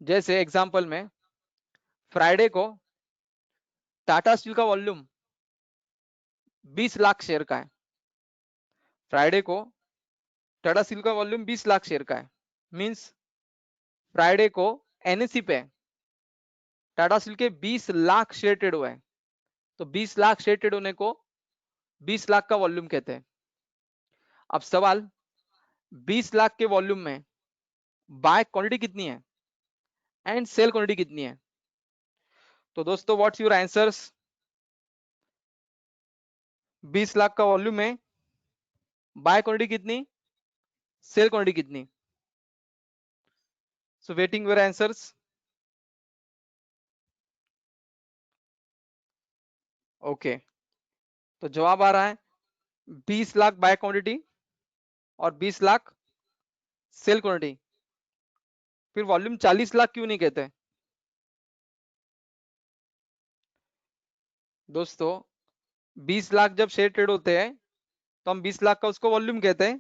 जैसे एग्जांपल में फ्राइडे को टाटा स्टील का वॉल्यूम 20 लाख शेयर का है। फ्राइडे को टाटा स्टील का वॉल्यूम 20 लाख शेयर का है, मींस फ्राइडे को एनएससी पे टाटा स्टील के 20 लाख शेयर ट्रेड हुए हैं। तो 20 लाख शेयर ट्रेड होने को 20 लाख का वॉल्यूम कहते हैं। अब सवाल, 20 लाख के वॉल्यूम में बाय क्वांटिटी कितनी है एंड सेल क्वांटिटी कितनी है? तो दोस्तों व्हाट्स योर आंसर्स? 20 लाख का वॉल्यूम में बाय क्वांटिटी कितनी, सेल क्वांटिटी कितनी? सो वेटिंग योर आंसर्स। ओके, तो जवाब आ रहा है 20 लाख बाय क्वांटिटी और 20 लाख सेल क्वांटिटी। फिर वॉल्यूम 40 लाख क्यों नहीं कहते? दोस्तों 20 लाख जब शेयर ट्रेड होते हैं तो हम 20 लाख का उसको वॉल्यूम कहते हैं,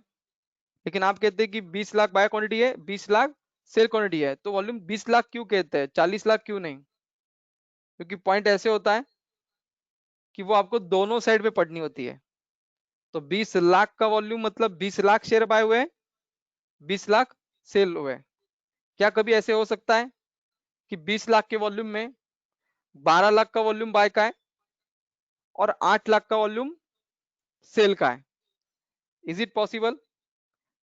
लेकिन आप कहते हैं कि 20 लाख बाय क्वांटिटी है, 20 लाख सेल क्वांटिटी है, तो वॉल्यूम 20 लाख क्यों कहते हैं, 40 लाख क्यों नहीं? क्योंकि पॉइंट ऐसे होता है कि वो आपको दोनों साइड पे पढ़नी होती है। तो 20 लाख का वॉल्यूम मतलब 20 लाख शेयर बाय हुए, 20 लाख सेल हुए। क्या कभी ऐसे हो सकता है कि 20 लाख के वॉल्यूम में 12 लाख का वॉल्यूम बाय का है और 8 लाख का वॉल्यूम सेल का है? Is it possible?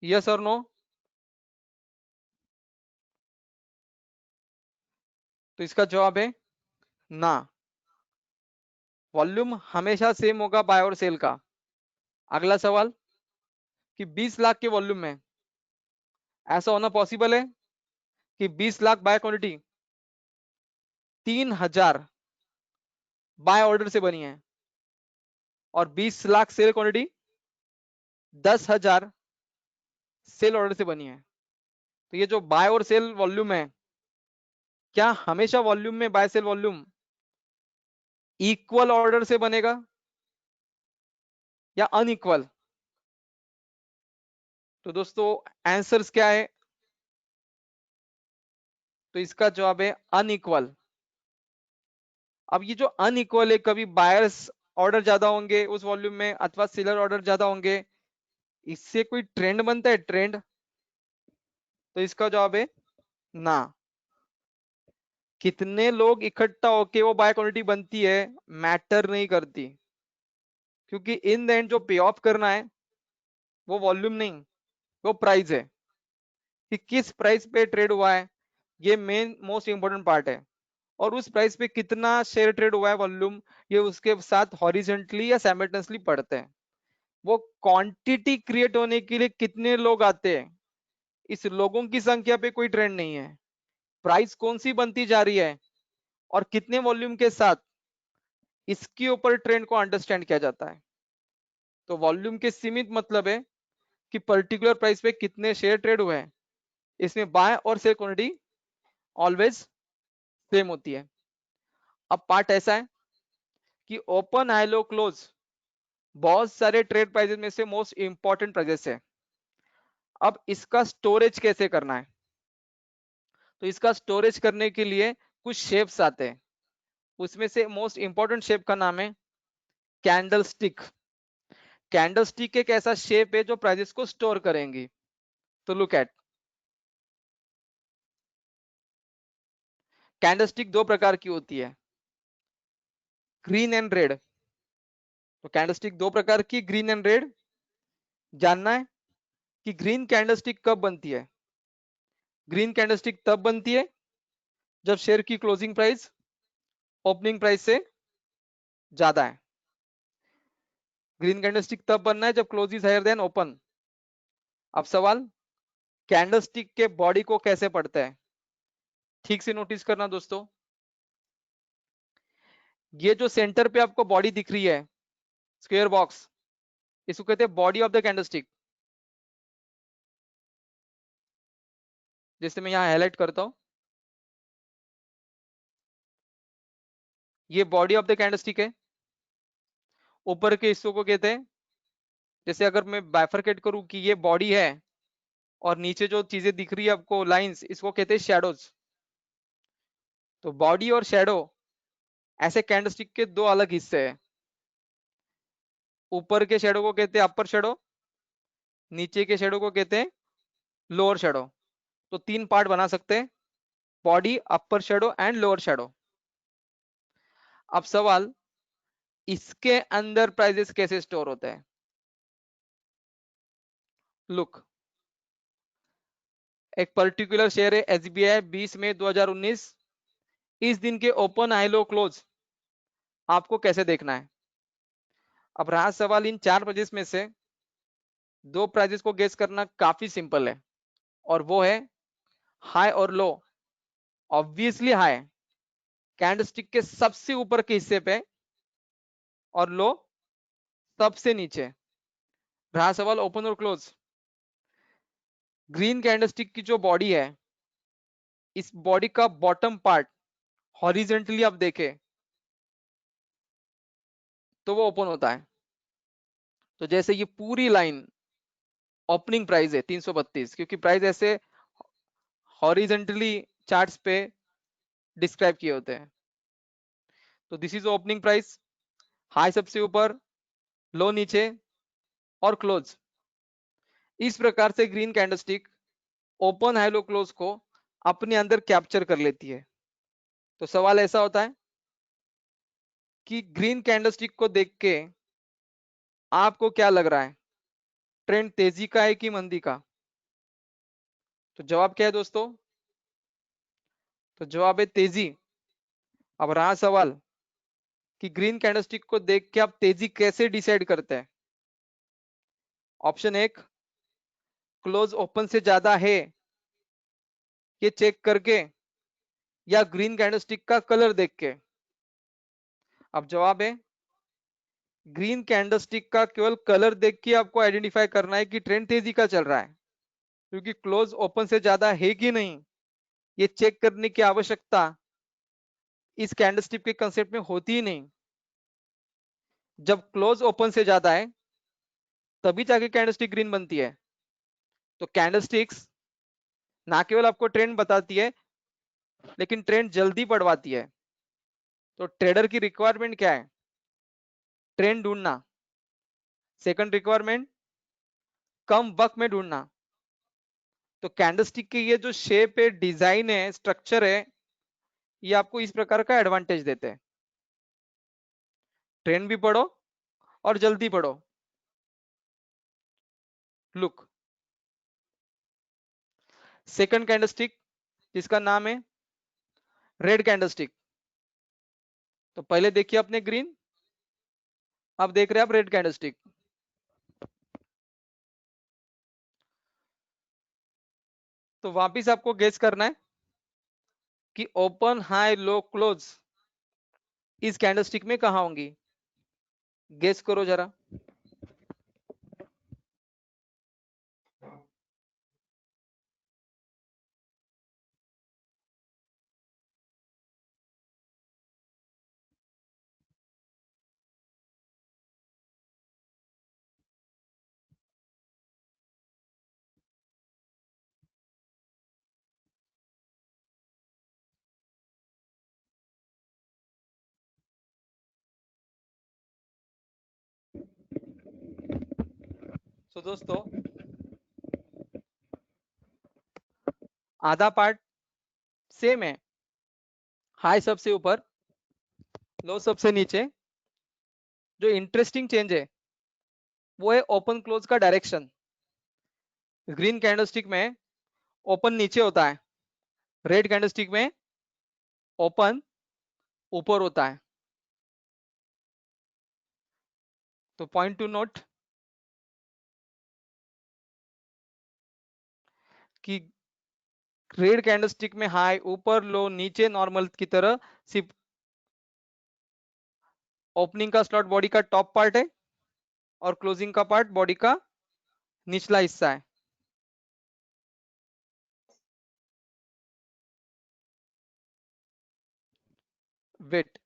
यस और नो? तो इसका जवाब है ना, वॉल्यूम हमेशा सेम होगा बाय और सेल का। अगला सवाल कि 20 लाख के वॉल्यूम में ऐसा होना पॉसिबल है कि 20 lakh buy quantity 3000 buy order से बनी है और 20 lakh sell quantity 10,000 sell order से बनी है? तो ये जो बाय और सेल वॉल्यूम है, क्या हमेशा वॉल्यूम में buy sell volume equal order से बनेगा या अनइक्वल? तो दोस्तों आंसर्स क्या है? तो इसका जवाब है अनइक्वल। अब ये जो अनइक्वल है, कभी बायर्स ऑर्डर ज्यादा होंगे उस वॉल्यूम में अथवा सेलर ऑर्डर ज्यादा होंगे, इससे कोई ट्रेंड बनता है ट्रेंड? तो इसका जवाब है ना। कितने लोग इकट्ठा होके वो बाय क्वांटिटी बनती है मैटर नहीं करती, क्योंकि इन द एंड जो पे ऑफ करना है वो वॉल्यूम नहीं, वो प्राइस है। कि किस प्राइस पे ट्रेड हुआ है, ये मेन मोस्ट इंपोर्टेंट पार्ट है। और उस प्राइस पे कितना शेयर ट्रेड हुआ है, वॉल्यूम, ये उसके साथ हॉरिजेंटली या साइमल्टेनियसली पढ़ते हैं। वो क्वांटिटी क्रिएट होने के लिए कितने लोग आते हैं, इस लोगों की संख्या पे कोई ट्रेंड नहीं है। प्राइस कौन सी बनती जा रही है और कितने वॉल्यूम के साथ, इसके ऊपर ट्रेंड को अंडरस्टैंड किया जाता है। तो वॉल्यूम के सीमित मतलब है कि पर्टिकुलर प्राइस पे कितने शेयर ट्रेड हुए हैं, इसमें बाय और सेल क्वांटिटी ऑलवेज सेम होती है। अब पार्ट ऐसा है कि ओपन, हाई, लो, क्लोज बहुत सारे ट्रेड प्राइसेस में से मोस्ट इंपॉर्टेंट प्राइसेस है। अब इसका स्टोरेज कैसे करना है, तो इसका स्टोरेज करने के लिए कुछ शेप्स आते हैं। उसमें से मोस्ट इंपॉर्टेंट शेप का नाम है कैंडल स्टिक। कैंडल स्टिक एक ऐसा शेप है जो प्राइसेस को स्टोर करेंगी। तो लुक एट, कैंडल स्टिक दो प्रकार की होती है, ग्रीन एंड रेड। तो कैंडल स्टिक दो प्रकार की, ग्रीन एंड रेड। जानना है कि ग्रीन कैंडल स्टिक कब बनती है। ग्रीन कैंडल स्टिक तब बनती है जब शेयर की क्लोजिंग प्राइस ओपनिंग प्राइस से ज्यादा है। ग्रीन कैंडल स्टिक तब बनना है जब close is higher than open. अब सवाल, कैंडल स्टिक के बॉडी को कैसे पढ़ते हैं, ठीक से नोटिस करना दोस्तों। ये जो सेंटर पे आपको बॉडी दिख रही है, स्क्वायर बॉक्स, इसको कहते हैं body of the candle stick. जैसे मैं यहां हाईलाइट करता हूं, ये body of the candle stick है। ऊपर के हिस्सों को कहते हैं, जैसे अगर मैं बाइफरकेट करूं कि ये बॉडी है और नीचे जो चीजें दिख रही है आपको लाइंस, इसको कहते हैं शैडोज। तो बॉडी और शैडो ऐसे कैंडलस्टिक के दो अलग हिस्से हैं। ऊपर के शैडो को कहते हैं अपर शैडो, नीचे के शैडो को कहते हैं लोअर शैडो। तो तीन पार्ट बना सकते हैं, body, upper shadow and lower shadow. अब सवाल, इसके अंदर प्राइजेस कैसे स्टोर होते हैं। लुक, एक पर्टिकुलर शेयर है एसबीआई, 20 मई 2019। इस दिन के ओपन, हाई, लो, क्लोज आपको कैसे देखना है। अब रहा सवाल, इन चार प्राइजेस में से दो प्राइजेस को गेस करना काफी सिंपल है, और वो है हाई और लो। ऑब्वियसली हाई कैंडलस्टिक के सबसे ऊपर के हिस्से पे, और लो सबसे नीचे। रहा सवाल ओपन और क्लोज। ग्रीन कैंडलस्टिक की जो बॉडी है, इस बॉडी का बॉटम पार्ट हॉरिजेंटली आप देखें तो वो ओपन होता है। तो जैसे ये पूरी लाइन ओपनिंग प्राइस है 332, क्योंकि प्राइस ऐसे हॉरिजेंटली चार्ट्स पे डिस्क्राइब किए होते हैं। तो this is opening price, high सबसे ऊपर, लो नीचे और क्लोज। इस प्रकार से ग्रीन कैंडलस्टिक ओपन, हाई, लो, क्लोज को अपने अंदर कैप्चर कर लेती है। तो सवाल ऐसा होता है कि ग्रीन कैंडलस्टिक को देख के आपको क्या लग रहा है, ट्रेंड तेजी का है कि मंदी का। तो जवाब क्या है दोस्तों, तो जवाब है तेजी। अब रहा सवाल कि ग्रीन कैंडलस्टिक को देख के आप तेजी कैसे डिसाइड करते हैं। ऑप्शन एक, क्लोज ओपन से ज्यादा है ये चेक करके, या ग्रीन कैंडलस्टिक का कलर देख के। अब जवाब है, ग्रीन कैंडलस्टिक का केवल कलर देख के आपको आइडेंटिफाई करना है कि ट्रेंड तेजी का चल रहा है, क्योंकि क्लोज ओपन से ज्यादा है कि नहीं ये चेक करने की आवश्यकता इस कैंडलस्टिक के कंसेप्ट में होती ही नहीं। जब क्लोज ओपन से ज्यादा है तभी जाके कैंडलस्टिक ग्रीन बनती है। तो कैंडलस्टिक्स ना केवल आपको ट्रेंड बताती है, लेकिन ट्रेंड जल्दी बढ़वाती है। तो ट्रेडर की रिक्वायरमेंट क्या है, ट्रेंड ढूंढना। सेकंड रिक्वायरमेंट, कम वक्त में ढूंढना। तो कैंडलस्टिक की ये जो शेप है, डिजाइन है, स्ट्रक्चर है, ये आपको इस प्रकार का एडवांटेज देते हैं, ट्रेंड भी पढ़ो और जल्दी पढ़ो। लुक, सेकंड कैंडलस्टिक जिसका नाम है रेड कैंडलस्टिक। तो पहले देखिए अपने ग्रीन, अब देख रहे हैं आप रेड कैंडलस्टिक। तो वापिस आपको गेस करना है कि ओपन हाई लो क्लोज इस कैंडलस्टिक में कहां होंगी। गेस करो जरा। तो दोस्तों आधा पार्ट सेम है, हाई सबसे ऊपर, लो सबसे नीचे। जो इंटरेस्टिंग चेंज है वो है ओपन क्लोज का डायरेक्शन। ग्रीन कैंडलस्टिक में ओपन नीचे होता है, रेड कैंडलस्टिक में ओपन ऊपर होता है। तो पॉइंट टू नोट कि रेड कैंडलस्टिक में हाई ऊपर लो नीचे नॉर्मल की तरह, सिर्फ ओपनिंग का स्लॉट बॉडी का टॉप पार्ट है और क्लोजिंग का पार्ट बॉडी का निचला हिस्सा है। वेट,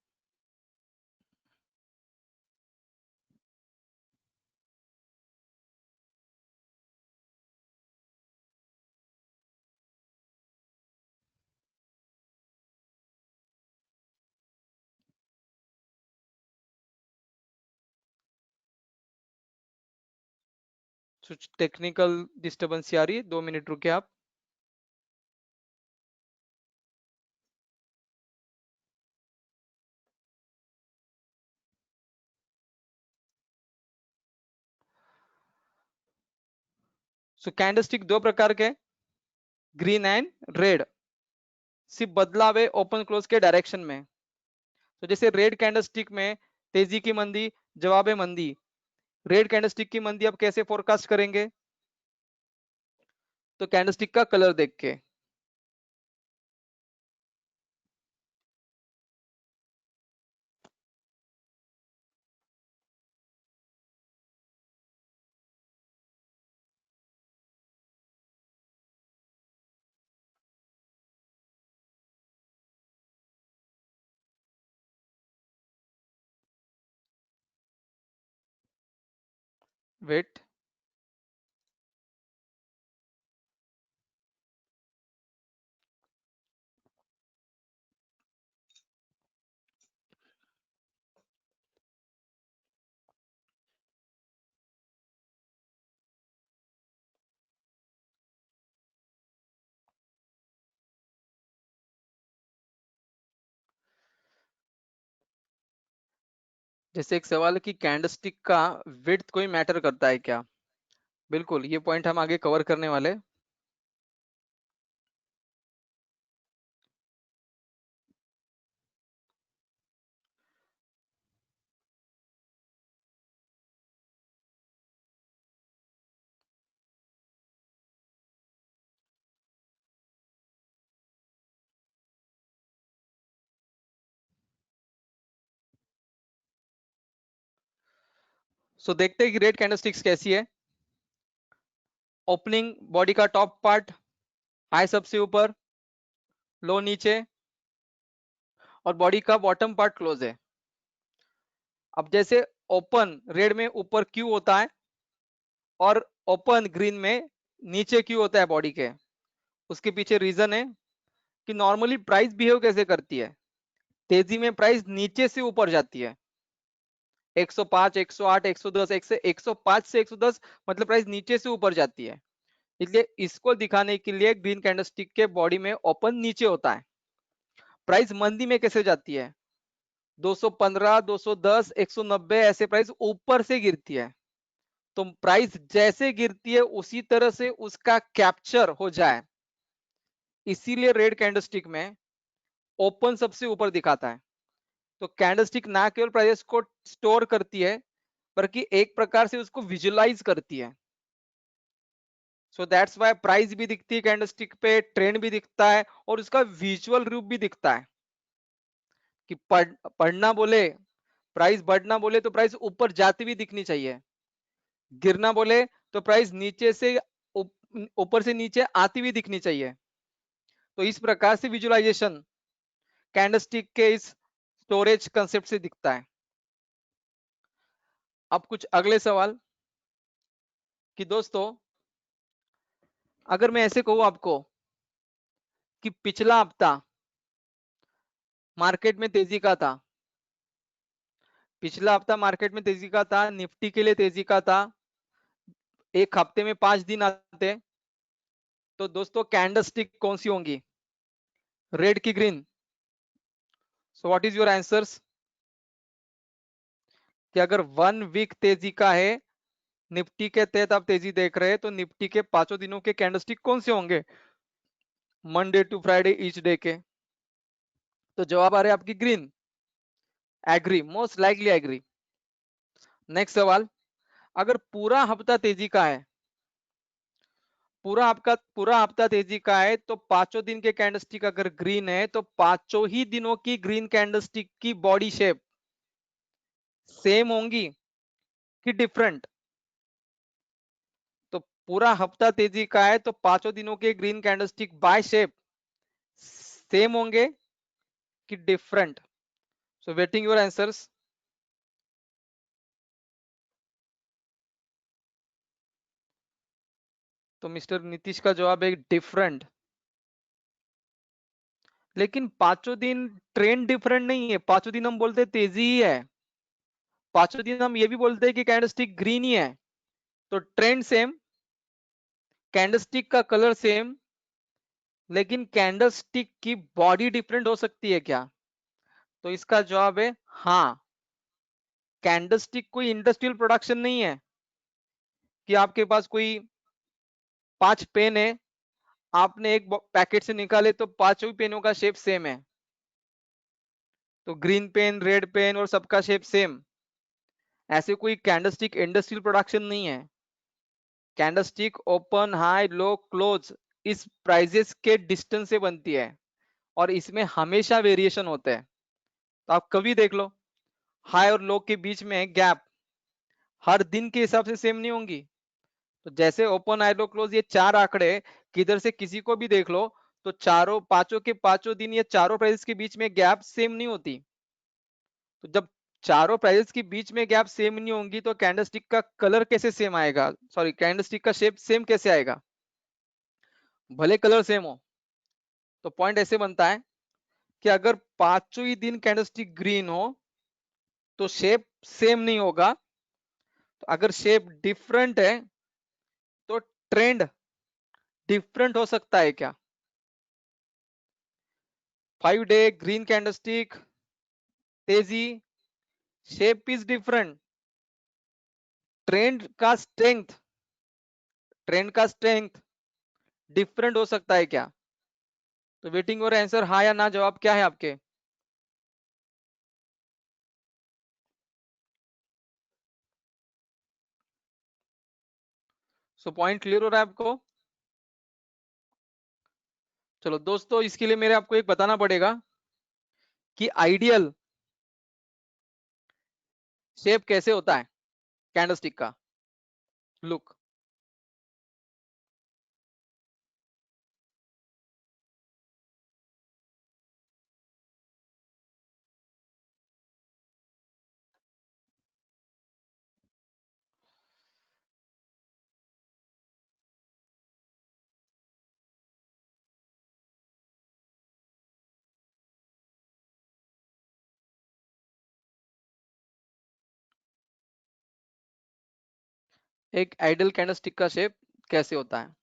कुछ टेक्निकल डिस्टर्बेंस आ रही है, 2 मिनट रुके आप। सो कैंडलस्टिक दो प्रकार के, ग्रीन एंड रेड। सिर्फ बदलाव है ओपन क्लोज के डायरेक्शन में। तो जैसे रेड कैंडलस्टिक में तेजी की मंदी, जवाब है मंदी। रेड कैंडलस्टिक की मंदी आप कैसे फोरकास्ट करेंगे? तो कैंडलस्टिक का कलर देख के। वेट, जैसे एक सवाल है कि कैंडलस्टिक का विड्थ कोई मैटर करता है क्या? बिल्कुल, ये पॉइंट हम आगे कवर करने वाले हैं। सो देखते हैं कि रेड कैंडलस्टिक्स कैसी है। ओपनिंग बॉडी का टॉप पार्ट, हाई सबसे ऊपर, लो नीचे, और बॉडी का बॉटम पार्ट क्लोज है। अब जैसे ओपन रेड में ऊपर क्यू होता है और ओपन ग्रीन में नीचे क्यू होता है बॉडी के, उसके पीछे रीजन है कि नॉर्मली प्राइस बिहेव कैसे करती है। तेजी में प्राइस नीचे से ऊपर जाती है, 105, 108, 110, 105 से 110, मतलब प्राइस नीचे से ऊपर जाती है। इसलिए इसको दिखाने के लिए ग्रीन कैंडलस्टिक के बॉडी में ओपन नीचे होता है। प्राइस मंदी में कैसे जाती है? 215, 210, 190 ऐसे प्राइस ऊपर से गिरती है। तो प्राइस जैसे गिरती है उसी तरह से उसका कैप्चर हो जाए, इसीलिए रेड कैंडलस्टिक में ओपन सबसे ऊपर दिखाता है। तो कैंडलस्टिक ना केवल प्राइस को स्टोर करती है बल्कि एक प्रकार से उसको विजुअलाइज करती है। सो दैट्स वाई प्राइस भी दिखती है कैंडलस्टिक पे, ट्रेंड भी दिखता है और उसका विजुअल रूप भी दिखता है कि पढ़ना बोले, प्राइस बढ़ना बोले तो प्राइस ऊपर जाती हुई दिखनी चाहिए, गिरना बोले तो प्राइस नीचे से ऊपर से नीचे आती हुई दिखनी चाहिए। तो इस प्रकार से विजुअलाइजेशन कैंडलस्टिक के इस स्टोरेज कंसेप्ट से दिखता है। अब कुछ अगले सवाल कि दोस्तों अगर मैं ऐसे कहूं आपको कि पिछला हफ्ता मार्केट में तेजी का था, पिछला हफ्ता मार्केट में तेजी का था, निफ्टी के लिए तेजी का था, एक हफ्ते में 5 दिन आते, तो दोस्तों कैंडलस्टिक कौन सी होंगी, रेड की green? So what is your answers कि अगर 1 वीक तेजी का है, निफ्टी के तहत आप तेजी देख रहे हैं, तो निफ्टी के 5 दिनों के कैंडलस्टिक कौन से होंगे Monday to Friday each day के? तो जवाब आ रहे हैं आपकी green, agree, most likely agree. Next सवाल, अगर पूरा हफ्ता तेजी का है, पूरा हफ्ता तेजी का है, तो 5 दिन के कैंडलस्टिक अगर ग्रीन है तो 5 ही दिनों की ग्रीन कैंडलस्टिक की बॉडी शेप सेम होंगी कि डिफरेंट? तो पूरा हफ्ता तेजी का है तो 5 दिनों के green candlestick by shape same होंगे कि different? So waiting your answers. तो मिस्टर नीतीश का जवाब है डिफरेंट। लेकिन 5 दिन ट्रेंड डिफरेंट नहीं है, 5 दिन हम बोलते तेजी ही है, 5 दिन हम ये भी बोलते हैं कि कैंडलस्टिक ग्रीन ही है। तो ट्रेंड सेम, कैंडलस्टिक का कलर सेम, लेकिन कैंडलस्टिक की बॉडी डिफरेंट हो सकती है क्या? तो इसका जवाब है हाँ। कैंडलस्टिक कोई इंडस्ट्रियल प्रोडक्शन नहीं है कि आपके पास कोई 5 पेन है, आपने एक पैकेट से निकाले तो 5 पेनों का शेप सेम है, तो ग्रीन पेन, रेड पेन और सबका शेप सेम। ऐसे कोई कैंडलस्टिक इंडस्ट्रियल प्रोडक्शन नहीं है। कैंडलस्टिक ओपन, हाई, लो, क्लोज इस प्राइजेस के डिस्टेंस से बनती है और इसमें हमेशा वेरिएशन होते हैं। तो आप कभी देख लो, हाई और लो के बीच में गैप हर दिन के हिसाब से सेम नहीं होंगी। तो जैसे ओपन, हाई, लो, क्लोज ये 4 आंकड़े किधर से किसी को भी देख लो, तो चारों पांचों के पांचों दिन ये चारों प्राइसेस के बीच में गैप सेम नहीं होती। तो जब चारों प्राइसेस के बीच में गैप सेम नहीं होंगी तो कैंडलस्टिक का कलर कैसे सेम आएगा, सॉरी कैंडलस्टिक का शेप सेम कैसे आएगा? भले कलर सेम हो। तो पॉइंट ऐसे बनता है कि अगर 5 ही दिन कैंडलस्टिक ग्रीन हो तो शेप सेम नहीं होगा, तो अगर शेप डिफरेंट है तो ट्रेंड डिफरेंट हो सकता है क्या? 5 डे ग्रीन कैंडलस्टिक तेजी, शेप इज डिफरेंट, ट्रेंड का स्ट्रेंथ, ट्रेंड का स्ट्रेंथ डिफरेंट हो सकता है क्या? तो वेटिंग और आंसर हाँ या ना, जवाब क्या है आपके? सो पॉइंट क्लियर हो रहा है आपको? चलो दोस्तों, इसके लिए मेरे आपको एक बताना पड़ेगा कि आइडियल शेप कैसे होता है कैंडलस्टिक का। लुक, एक आइडियल कैंडलस्टिक का शेप कैसे होता है?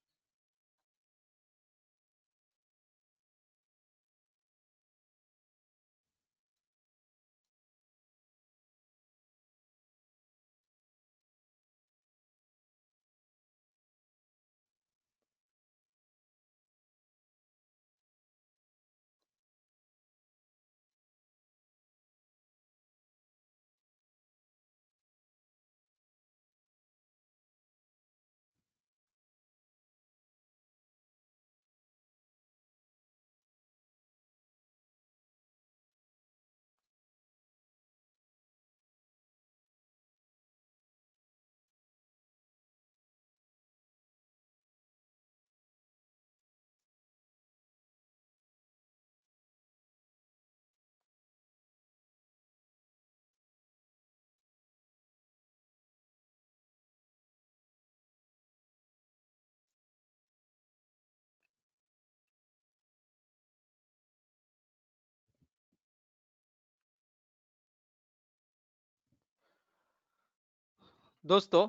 दोस्तों,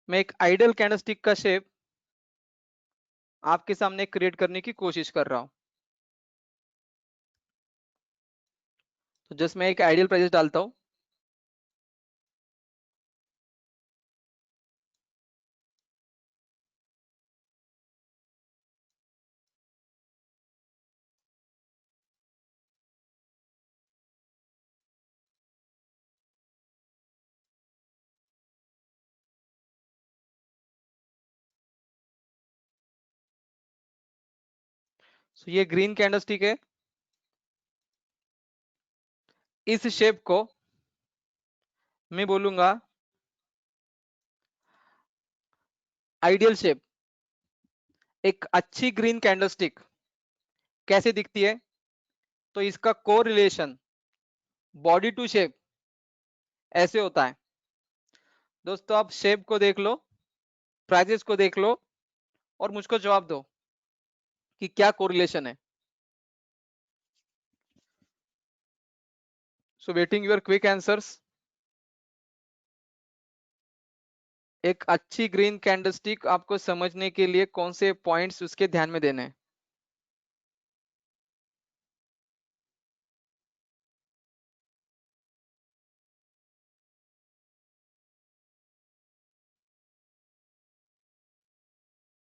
मैं एक आइडियल कैंडलस्टिक का शेप आपके सामने क्रिएट करने की कोशिश कर रहा हूं। तो जस्ट मैं एक आइडियल प्राइस डालता हूं। तो ये ग्रीन कैंडलस्टिक है। इस शेप को मैं बोलूंगा आइडियल शेप। एक अच्छी ग्रीन कैंडलस्टिक कैसे दिखती है? तो इसका कोरिलेशन बॉडी टू शेप ऐसे होता है। दोस्तों, आप शेप को देख लो, प्राइजेस को देख लो और मुझको जवाब दो कि क्या कोरिलेशन है। सो वेटिंग योर क्विक आंसर्स। एक अच्छी ग्रीन कैंडलस्टिक आपको समझने के लिए कौन से पॉइंट्स उसके ध्यान में देने हैं?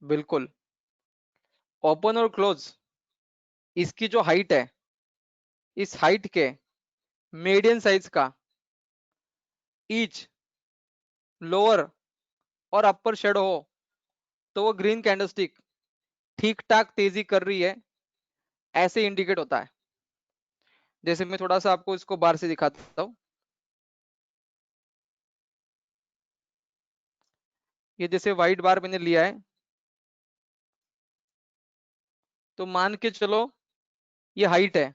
बिल्कुल। ओपन और क्लोज, इसकी जो हाइट है, इस हाइट के मीडियन साइज का ईच लोअर और अपर शेडो हो तो वो ग्रीन कैंडलस्टिक ठीक ठाक तेजी कर रही है, ऐसे इंडिकेट होता है। जैसे मैं थोड़ा सा आपको इसको बाहर से दिखाता हूं। ये जैसे व्हाइट बार मैंने लिया है, तो मान के चलो ये हाइट है।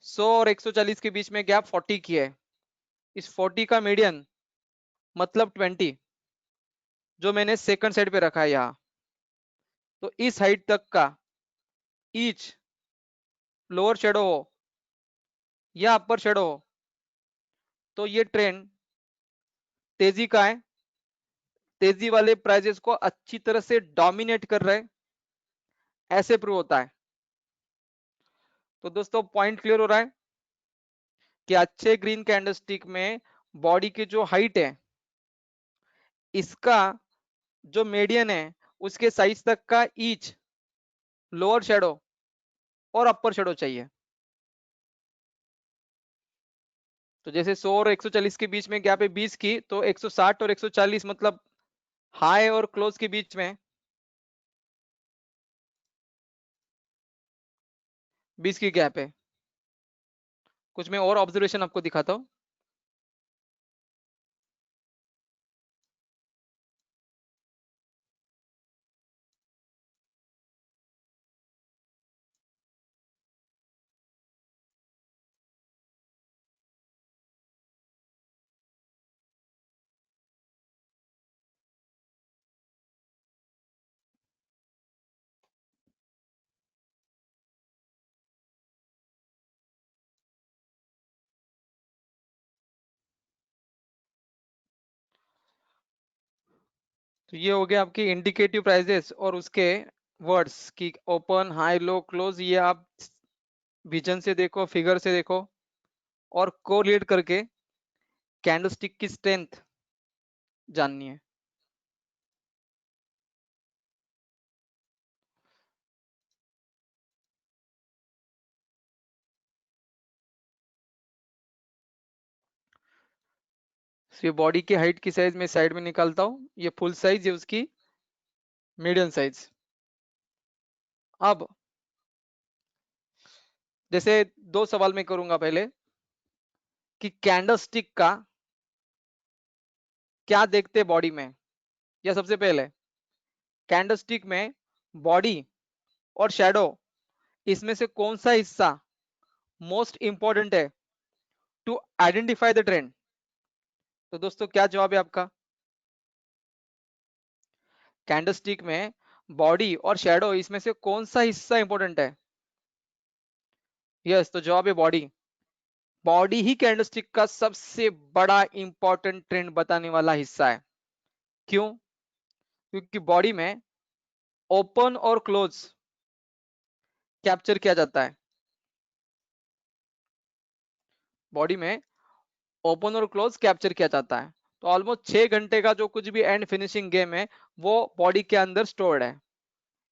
100 और 140 के बीच में गैप 40 की है। इस 40 का मीडियन मतलब 20, जो मैंने सेकंड साइड पे रखा है यहाँ। तो इस हाइट तक का ईच लोअर शेडो हो या अपर शेडो हो तो ये ट्रेंड तेजी का है। तेजी वाले प्राइजेस को अच्छी तरह से डोमिनेट कर रहे हैं, ऐसे प्रूव होता है। तो दोस्तों, पॉइंट क्लियर हो रहा है कि अच्छे ग्रीन कैंडलस्टिक में बॉडी की जो हाइट है, इसका जो मीडियन है, उसके साइज तक का ईच लोअर शेडो और अपर शेडो चाहिए। तो जैसे 100 और 140 के बीच में गैप है 20 की, तो 160 और 140 मतलब हाई और क्लोज के बीच में 20 की गैप है। कुछ मैं और ऑब्जर्वेशन आपको दिखाता हूं। तो ये हो गया आपकी इंडिकेटिव प्राइजेस और उसके वर्ड्स की ओपन हाई लो क्लोज। ये आप विजन से देखो, फिगर से देखो और कोरिलेट करके कैंडलस्टिक की स्ट्रेंथ जाननी है। तो ये बॉडी की हाइट की साइज में साइड में निकालता हूँ। ये फुल साइज, ये उसकी मीडियम साइज। अब जैसे दो सवाल मैं करूंगा पहले कि कैंडलस्टिक का क्या देखते बॉडी में, या सबसे पहले कैंडलस्टिक में बॉडी और शैडो, इसमें से कौन सा हिस्सा मोस्ट इंपॉर्टेंट है टू आइडेंटिफाई द ट्रेंड? तो दोस्तों, क्या जवाब है आपका? कैंडलस्टिक में बॉडी और शैडो, इसमें से कौन सा हिस्सा इंपॉर्टेंट है? यस, तो जवाब है बॉडी। बॉडी ही कैंडलस्टिक का सबसे बड़ा इंपॉर्टेंट ट्रेंड बताने वाला हिस्सा है। क्यों? क्योंकि बॉडी में ओपन और क्लोज कैप्चर किया जाता है। बॉडी में ओपन और क्लोज कैप्चर किया जाता है। तो ऑलमोस्ट 6 घंटे का जो कुछ भी एंड फिनिशिंग गेम है वो बॉडी के अंदर स्टोर्ड है।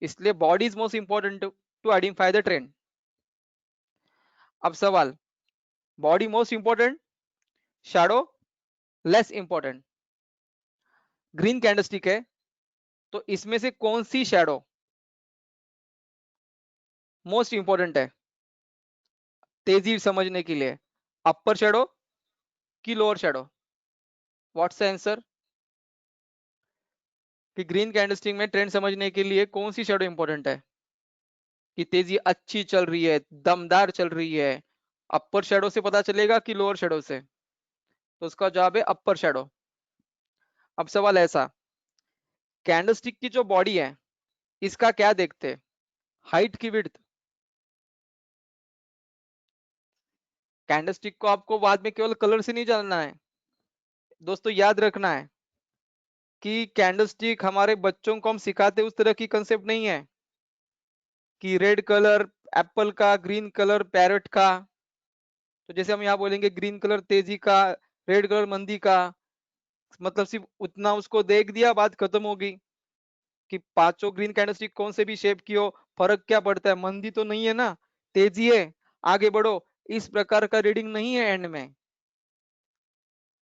इसलिए body is most important to identify the trend. अब सवाल, body most important, shadow less important. Green candlestick है तो इसमें से कौन सी शैडो मोस्ट इंपॉर्टेंट है तेजी समझने के लिए? अपर शैडो की lower shadow? What's the answer? कि ग्रीन कैंडलस्टिक में ट्रेंड समझने के लिए कौन सी शैडो इंपॉर्टेंट है कि तेजी अच्छी चल रही है, दमदार चल रही है? अपर शैडो से पता चलेगा कि लोअर शैडो से? तो उसका जवाब है अपर शैडो। अब सवाल ऐसा, कैंडलस्टिक की जो बॉडी है इसका क्या देखते हैं, हाइट की विड्थ? कैंडलस्टिक को आपको बाद में केवल कलर से नहीं जानना है दोस्तों, याद रखना है कि कैंडलस्टिक हमारे बच्चों को हम सिखाते उस तरह की कंसेप्ट नहीं है कि रेड कलर एप्पल का, ग्रीन कलर पैरट का। तो जैसे हम यहाँ बोलेंगे ग्रीन कलर तेजी का, रेड कलर मंदी का, मतलब सिर्फ उतना उसको देख दिया, बात खत्म होगी। कि पांचों ग्रीन कैंडलस्टिक कौन से भी शेप की हो, फर्क क्या पड़ता है, मंदी तो नहीं है ना, तेजी है, आगे बढ़ो, इस प्रकार का रीडिंग नहीं है एंड में।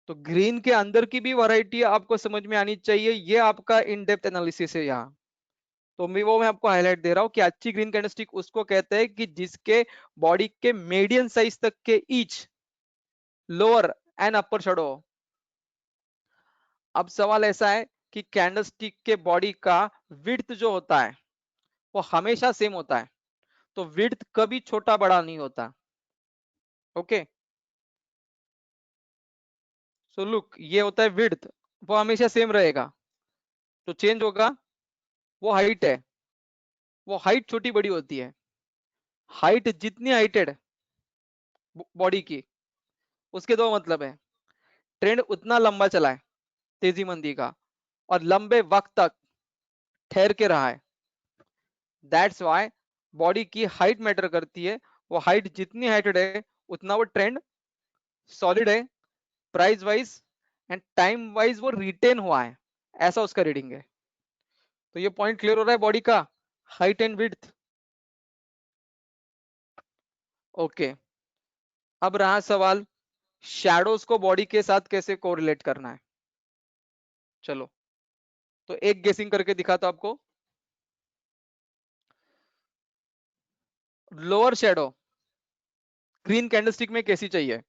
तो ग्रीन के अंदर की भी वैरायटी आपको समझ में आनी चाहिए, ये आपका इन डेप्थ एनालिसिस है यहाँ। तो मैं आपको हाईलाइट दे रहा हूँ कि अच्छी ग्रीन कैंडलस्टिक उसको कहते हैं कि जिसके बॉडी के मीडियम साइज तक के each lower and upper shadow. अब सवाल ऐसा है कि कैंडलस्टिक के बॉडी का विड्थ जो होता है वो हमेशा सेम होता है, तो विड्थ कभी छोटा बड़ा नहीं होता। ओके, सो लुक, ये होता है विड्थ, वो हमेशा सेम रहेगा। तो चेंज होगा वो हाइट है, वो हाइट छोटी बड़ी होती है। हाइट जितनी हाइटेड बॉडी की, उसके दो मतलब है, ट्रेंड उतना लंबा चला है तेजी मंदी का, और लंबे वक्त तक ठहर के रहा है। दैट्स वाई बॉडी की हाइट मैटर करती है। वो हाइट जितनी हाइटेड है उतना वो ट्रेंड सॉलिड है, price wise and time wise वो रिटेन हुआ है, ऐसा उसका रीडिंग है। तो ये पॉइंट क्लियर हो रहा है बॉडी का, हाइट एंड विड्थ। ओके, अब रहा सवाल शैडोज को बॉडी के साथ कैसे कोरिलेट करना है। चलो, तो एक गेसिंग करके दिखाता हूं आपको। लोअर शेडो ग्रीन कैंडलस्टिक में कैसी चाहिए,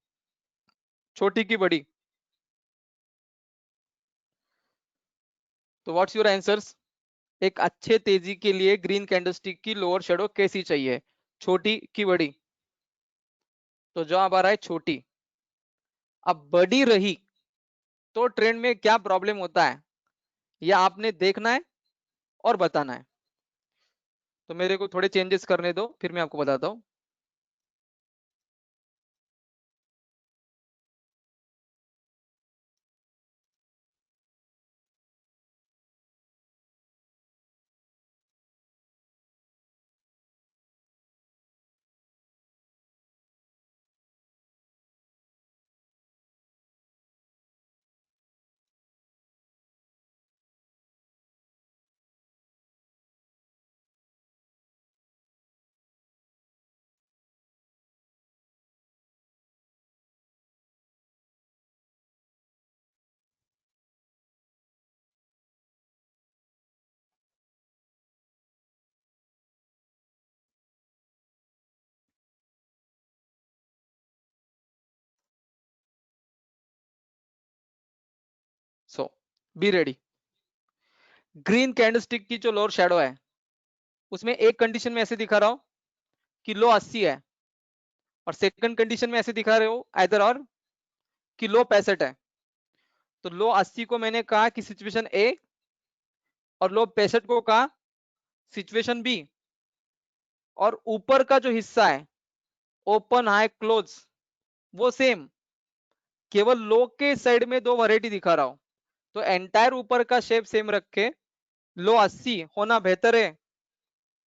छोटी की बड़ी? तो व्हाट्स योर आंसर्स? एक अच्छे तेजी के लिए ग्रीन कैंडलस्टिक की लोअर शेडो कैसी चाहिए, छोटी की बड़ी? तो जवाब आ रहा है छोटी। अब बड़ी रही तो ट्रेंड में क्या प्रॉब्लम होता है यह आपने देखना है और बताना है। तो मेरे को थोड़े चेंजेस करने दो फिर मैं आपको बताता हूं। सो बी रेडी। ग्रीन कैंडलस्टिक की जो लोअर शेडो है उसमें एक कंडीशन में ऐसे दिखा रहा हूं कि लो 80 है, और सेकंड कंडीशन में ऐसे दिखा रहे हो इधर और कि लो 65 है। तो लो 80 को मैंने कहा कि सिचुएशन ए, और लो 65 को कहा सिचुएशन बी। और ऊपर का जो हिस्सा है ओपन हाई क्लोज, वो सेम, केवल लो के साइड में दो वैरायटी दिखा रहा हूं। तो एंटायर ऊपर का शेप सेम रख के लो 80 होना बेहतर है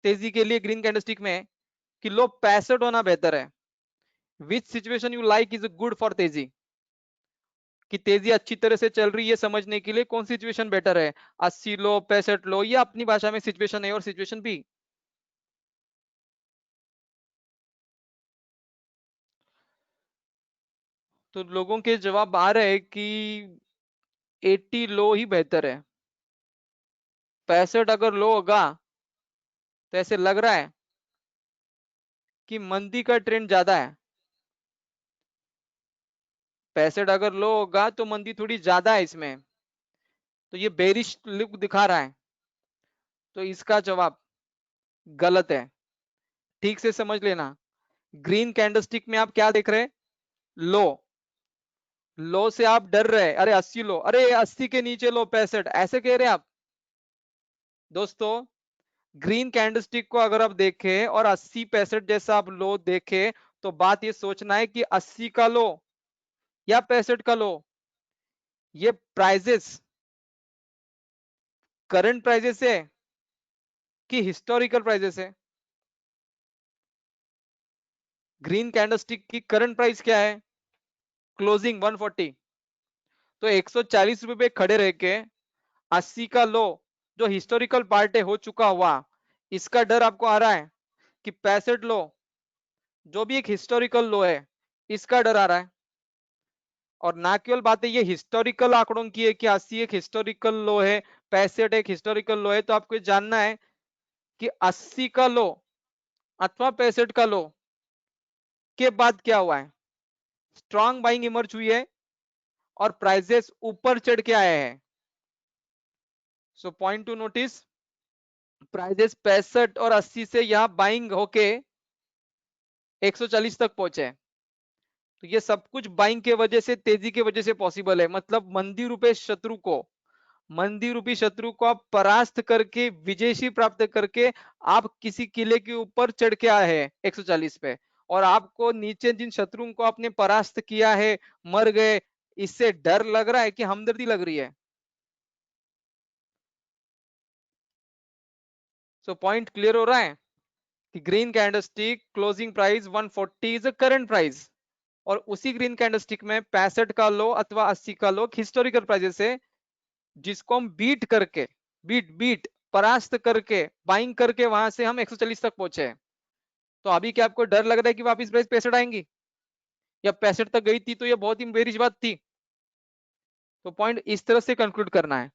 तेजी के लिए ग्रीन कैंडलस्टिक में, कि लो 65 होना बेहतर है। विच situation you like is good for तेजी, कि तेजी अच्छी तरह से चल रही है समझने के लिए कौन सिचुएशन बेटर है, 80 लो 65 लो, या अपनी भाषा में सिचुएशन ए और सिचुएशन बी। तो लोगों के जवाब आ रहे हैं कि 80 लो ही बेहतर है। 65 अगर लो होगा तो ऐसे लग रहा है कि मंदी का ट्रेंड ज्यादा है। 65 अगर लो होगा तो मंदी थोड़ी ज्यादा है इसमें, तो ये बेरिश लुक दिखा रहा है। तो इसका जवाब गलत है। ठीक से समझ लेना, ग्रीन कैंडलस्टिक में आप क्या देख रहे हैं? लो, लो से आप डर रहे, अरे 80 लो, अरे 80 के नीचे लो 65, ऐसे कह रहे हैं आप। दोस्तों, ग्रीन कैंडलस्टिक को अगर आप देखें और 80 65 जैसा आप लो देखें, तो बात ये सोचना है कि 80 का लो या 65 का लो, ये प्राइजेस करंट प्राइजेस है कि हिस्टोरिकल प्राइजेस है। ग्रीन कैंडलस्टिक की करंट प्राइस क्या है? क्लोजिंग 140। तो 140 रुपए पे खड़े रह के 80 का लो जो हिस्टोरिकल पार्ट है हो चुका हुआ, इसका डर आपको आ रहा है कि 65 लो जो भी एक हिस्टोरिकल लो है, इसका डर आ रहा है। और ना केवल बात है ये हिस्टोरिकल आंकड़ों की है कि 80 एक हिस्टोरिकल लो है, 65 एक हिस्टोरिकल लो है, तो आपको ये जानना है कि 80 का लो अथवा 65 का लो के बाद क्या हुआ है। स्ट्रांग बाइंग इमर्ज हुई है और प्राइजेस ऊपर चढ़ के आए हैं। So point to notice, prices 65 और 80 से यहां बाइंग होके 140 तक पहुंचे। तो ये सब कुछ बाइंग के वजह से, तेजी की वजह से पॉसिबल है। मतलब मंदी रूपे शत्रु को, मंदी रूपी शत्रु को आप परास्त करके, विजयशी प्राप्त करके आप किसी किले के ऊपर चढ़ के आए हैं 140 पे, और आपको नीचे जिन शत्रुओं को आपने परास्त किया है, मर गए, इससे डर लग रहा है कि हमदर्दी लग रही है। सो पॉइंट क्लियर हो रहा है कि green candlestick closing price 140 is a current price, और उसी ग्रीन कैंडलस्टिक में 65 का लो अथवा 80 का लो हिस्टोरिकल प्राइजेस है, जिसको हम बीट करके, बीट बीट परास्त करके, बाइंग करके वहां से हम 140 तक पहुंचे। तो अभी क्या आपको डर लग रहा है कि वापिस प्राइस 65 आएंगी, या 65 तक गई थी तो ये बहुत ही बेरिश बात थी? तो पॉइंट इस तरह से कंक्लूड करना है।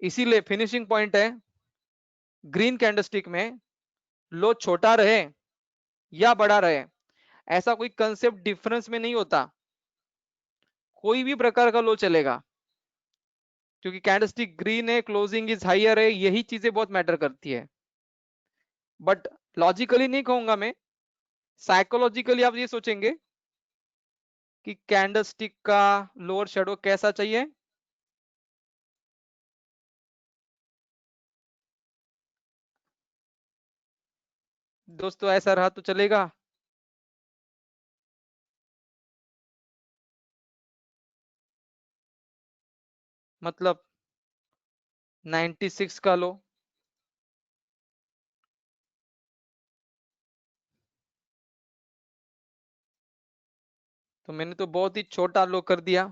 इसीलिए फिनिशिंग पॉइंट है, ग्रीन कैंडलस्टिक में लो छोटा रहे या बड़ा रहे, ऐसा कोई कंसेप्ट डिफरेंस में नहीं होता। कोई भी प्रकार का लो चलेगा, क्योंकि कैंडलस्टिक ग्रीन है, क्लोजिंग इज हाइयर है, यही चीजें बहुत मैटर करती है। बट लॉजिकली नहीं कहूंगा मैं, साइकोलॉजिकली आप ये सोचेंगे कि कैंडलस्टिक का लोअर शेडो कैसा चाहिए। दोस्तों ऐसा रहा तो चलेगा? मतलब 96 का लो, तो मैंने तो बहुत ही छोटा लो कर दिया।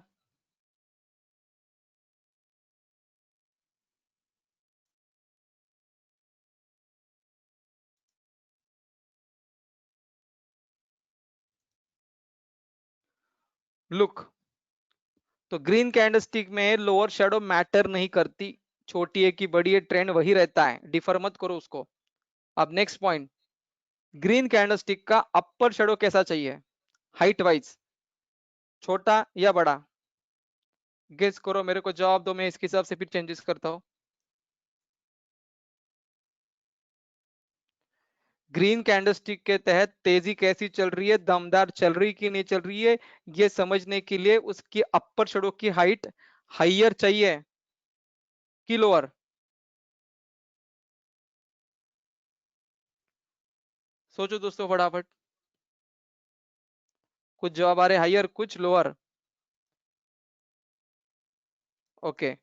लुक, तो ग्रीन कैंडलस्टिक में लोअर शेडो मैटर नहीं करती, छोटी है कि बड़ी है, ट्रेंड वही रहता है, डिफर मत करो उसको। अब नेक्स्ट पॉइंट, ग्रीन कैंडलस्टिक का अपर शेडो कैसा चाहिए, हाइट वाइज, छोटा या बड़ा? गेस करो, मेरे को जवाब दो, मैं इसके हिसाब से फिर चेंजेस करता हूं। ग्रीन कैंडलस्टिक के तहत तेजी कैसी चल रही है, दमदार चल रही कि नहीं चल रही है, ये समझने के लिए उसकी अपर शेडो की हाइट हाइयर चाहिए कि लोअर? सोचो दोस्तों फटाफट। कुछ जवाब आ रहे हायर, कुछ लोअर। ओके,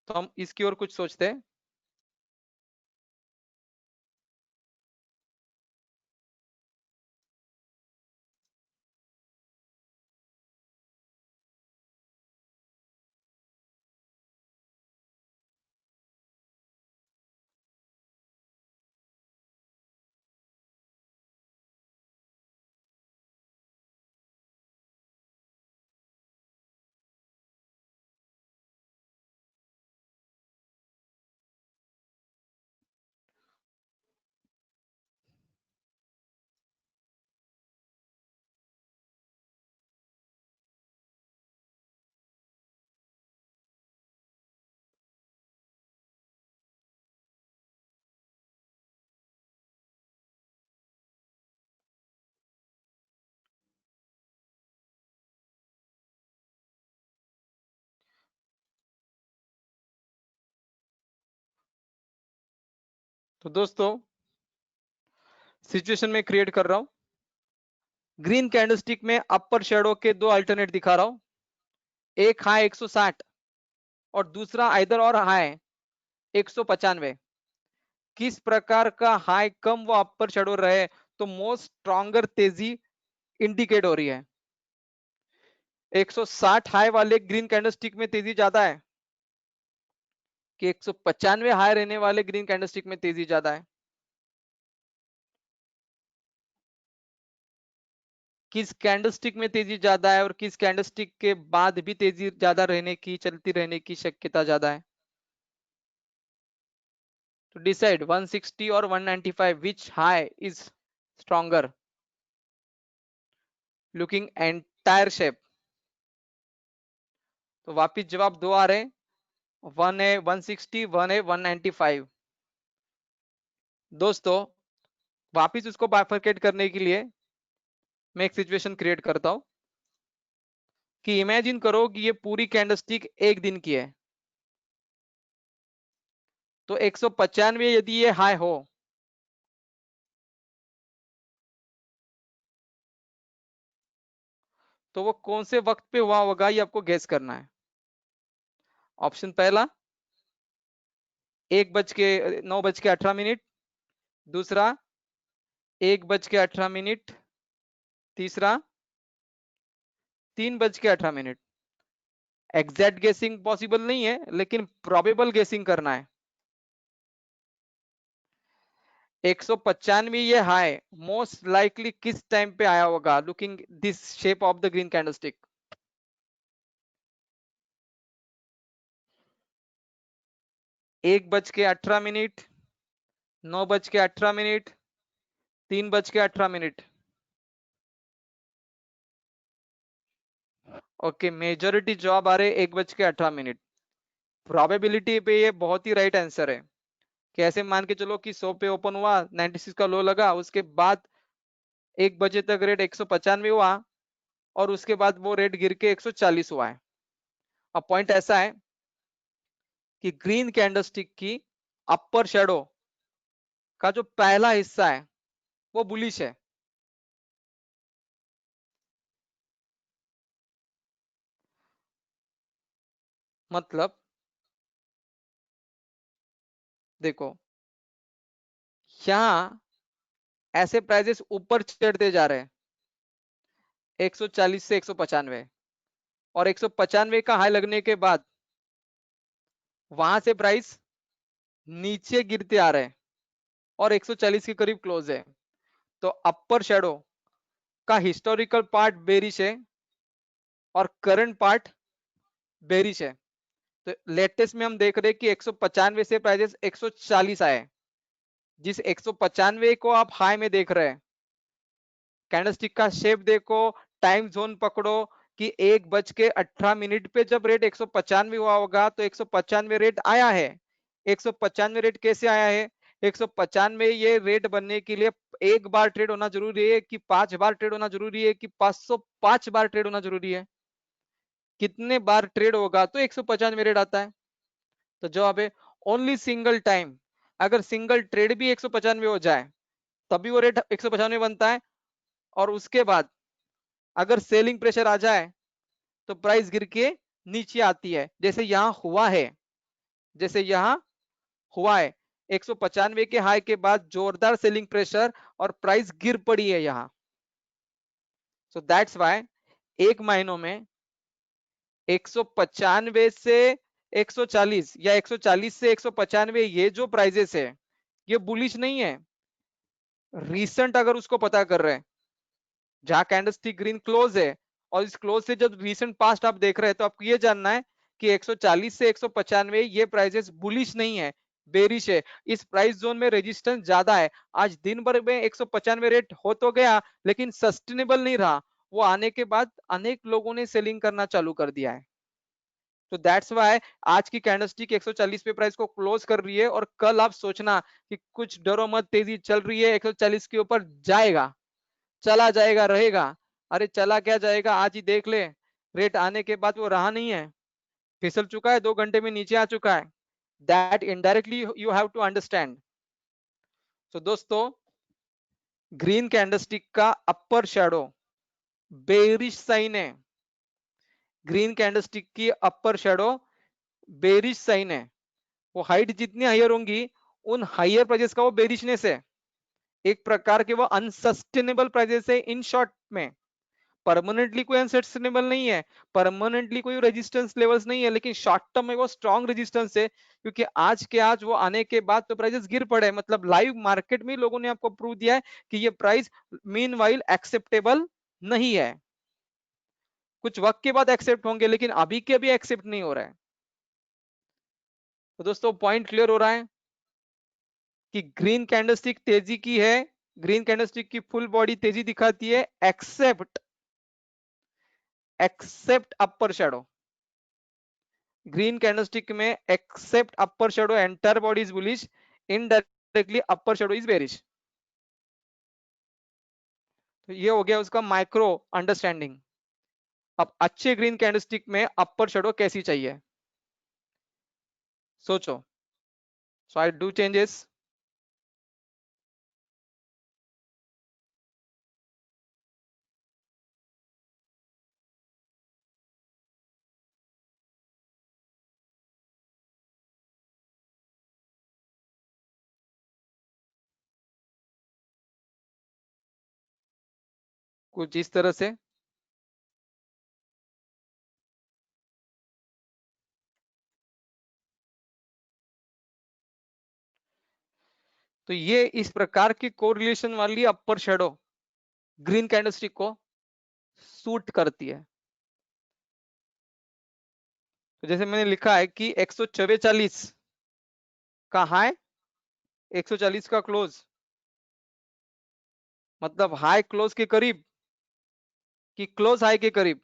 तो हम इसकी ओर कुछ सोचते हैं। तो दोस्तों सिचुएशन में क्रिएट कर रहा हूं। ग्रीन कैंडलस्टिक में अपर शेडो के दो अल्टरनेट दिखा रहा हूं, एक हाई 160 और दूसरा आइदर और हाई 195। किस प्रकार का हाई कम वो अपर शेडो रहे तो मोस्ट स्ट्रॉन्गर तेजी इंडिकेट हो रही है। 160 हाई वाले ग्रीन कैंडलस्टिक में तेजी ज्यादा है कि 195 हाई रहने वाले ग्रीन कैंडलस्टिक में तेजी ज्यादा है। किस कैंडलस्टिक में तेजी ज्यादा है और किस कैंडलस्टिक के बाद भी तेजी ज्यादा रहने की, चलती रहने की शक्यता ज्यादा है। तो डिसाइड 160 और 195 which high is stronger looking entire shape. तो वापिस जवाब दो आ रहे हैं, वन है 160, वन है 195। दोस्तों वापिस उसको बाइफरकेट करने के लिए मैं एक सिचुएशन क्रिएट करता हूं कि इमेजिन करो कि ये पूरी कैंडलस्टिक एक दिन की है। तो 195 यदि ये हाई हो तो वो कौन से वक्त पे हुआ होगा ये आपको गेस करना है। ऑप्शन पहला 1:09:18। दूसरा 1:18। तीसरा 3:18। एग्जैक्ट गेसिंग पॉसिबल नहीं है लेकिन प्रोबेबल गेसिंग करना है। 195 ये हाई मोस्ट लाइकली किस टाइम पे आया होगा looking this shape of the green candlestick. 1:18, 9:18, 3:18। Okay, majority जवाब आ रहे 1:18। प्रोबेबिलिटी पे ये बहुत ही राइट आंसर है कि ऐसे मान के चलो कि 100 पे ओपन हुआ, 96 का लो लगा, उसके बाद 1 बजे तक रेट 195 हुआ और उसके बाद वो रेट गिर के 140 हुआ है। अब पॉइंट ऐसा है कि ग्रीन कैंडलस्टिक की अपर शेडो का जो पहला हिस्सा है वो बुलिश है। मतलब देखो यहां ऐसे प्राइजेस ऊपर चढ़ते जा रहे हैं 140 से 195 और 195 का हाई लगने के बाद वहां से प्राइस नीचे गिरते आ रहे हैं और 140 के करीब क्लोज है। तो अपर शेडो का हिस्टोरिकल पार्ट बेरिश है और करंट पार्ट बेरिश है। तो लेटेस्ट में हम देख रहे हैं कि 195 से प्राइजेस 140 आए। जिस 195 को आप हाई में देख रहे हैं, कैंडलस्टिक का शेप देखो, टाइम जोन पकड़ो कि 1:18 पे जब रेट 195 हुआ होगा तो 195 रेट आया है। 195 रेट कैसे आया है? 195 ये रेट बनने के लिए एक बार ट्रेड होना जरूरी है कि 5 बार ट्रेड होना जरूरी है कि 505 बार ट्रेड होना जरूरी है? कितने बार ट्रेड होगा तो 195 रेट आता है? तो जवाब है ओनली सिंगल टाइम। अगर सिंगल ट्रेड भी 195 हो जाए तभी वो रेट 195 बनता है। और उसके बाद अगर सेलिंग प्रेशर आ जाए तो प्राइस गिर के नीचे आती है, जैसे यहां हुआ है, जैसे यहां हुआ है 195 के हाई के बाद जोरदार सेलिंग प्रेशर और प्राइस गिर पड़ी है यहां। सो दैट्स व्हाई एक महीनों में 195 से 140 या 140 से 195 ये जो प्राइजेस है ये बुलिश नहीं है। रीसेंट अगर उसको पता कर रहे हैं जहां कैंडलस्टिक ग्रीन क्लोज है, और इस क्लोज से जब रीसेंट पास्ट आप देख रहे हैं, तो आपको ये जानना है कि 140 से 195 ये प्राइजेस बुलिश नहीं है, बेरिश है। इस प्राइस जोन में रेजिस्टेंस ज्यादा है। आज दिन भर में 195 रेट हो तो गया, लेकिन सस्टेनेबल नहीं रहा। वो आने के बाद अनेक लोगों ने सेलिंग करना चालू कर दिया है। तो दैट्स वाई आज की कैंडलस्टिक 140 पे प्राइस को क्लोज कर रही है, और कल आप सोचना कि कुछ डरो मत, तेजी चल रही है, 140 के ऊपर जाएगा, चला जाएगा, रहेगा। अरे चला क्या जाएगा, आज ही देख ले, रेट आने के बाद वो रहा नहीं है, फिसल चुका है, 2 घंटे में नीचे आ चुका है। That indirectly you have to understand. तो दोस्तों, ग्रीन कैंडलस्टिक का अपर शेडो बेरिश साइन है। ग्रीन कैंडलस्टिक की अपर शेडो बेरिश साइन है। वो हाइट जितनी हायर होंगी, उन हायर प्राइजेस का वो बेरिशनेस है। एक प्रकार के वो अनसस्टेनेबल प्राइजेस है इन शॉर्ट में। परमानेंटली कोई अनसस्टेनेबल नहीं है, परमानेंटली कोई रेजिस्टेंस लेवल्स नहीं है, लेकिन शॉर्ट टर्म में वो स्ट्रॉन्ग रेजिस्टेंस है, क्योंकि आज के आज वो आने के बाद तो प्राइसेस गिर पड़े। मतलब लाइव मार्केट में लोगों ने आपको प्रूव दिया है कि ये प्राइस मीनवाइल एक्सेप्टेबल नहीं है। कुछ वक्त के बाद एक्सेप्ट होंगे, लेकिन अभी के अभी एक्सेप्ट नहीं हो रहा है। तो दोस्तों, पॉइंट क्लियर हो रहा है कि ग्रीन कैंडलस्टिक तेजी की है, ग्रीन कैंडलस्टिक की फुल बॉडी तेजी दिखाती है, except except upper shadow. Green candlestick में except upper shadow entire body is bullish, indirectly upper shadow is bearish. तो ये हो गया उसका माइक्रो अंडरस्टैंडिंग। अब अच्छे ग्रीन कैंडलस्टिक में अपर शेडो कैसी चाहिए, सोचो। सो आई डू चेंजेस। कुछ इस तरह से। तो ये इस प्रकार की कोरिलेशन वाली अपर शेडो ग्रीन कैंडलस्टिक को सूट करती है। तो जैसे मैंने लिखा है कि 144 का हाई, 140 का क्लोज, मतलब हाई क्लोज के करीब कि क्लोज हाई के करीब।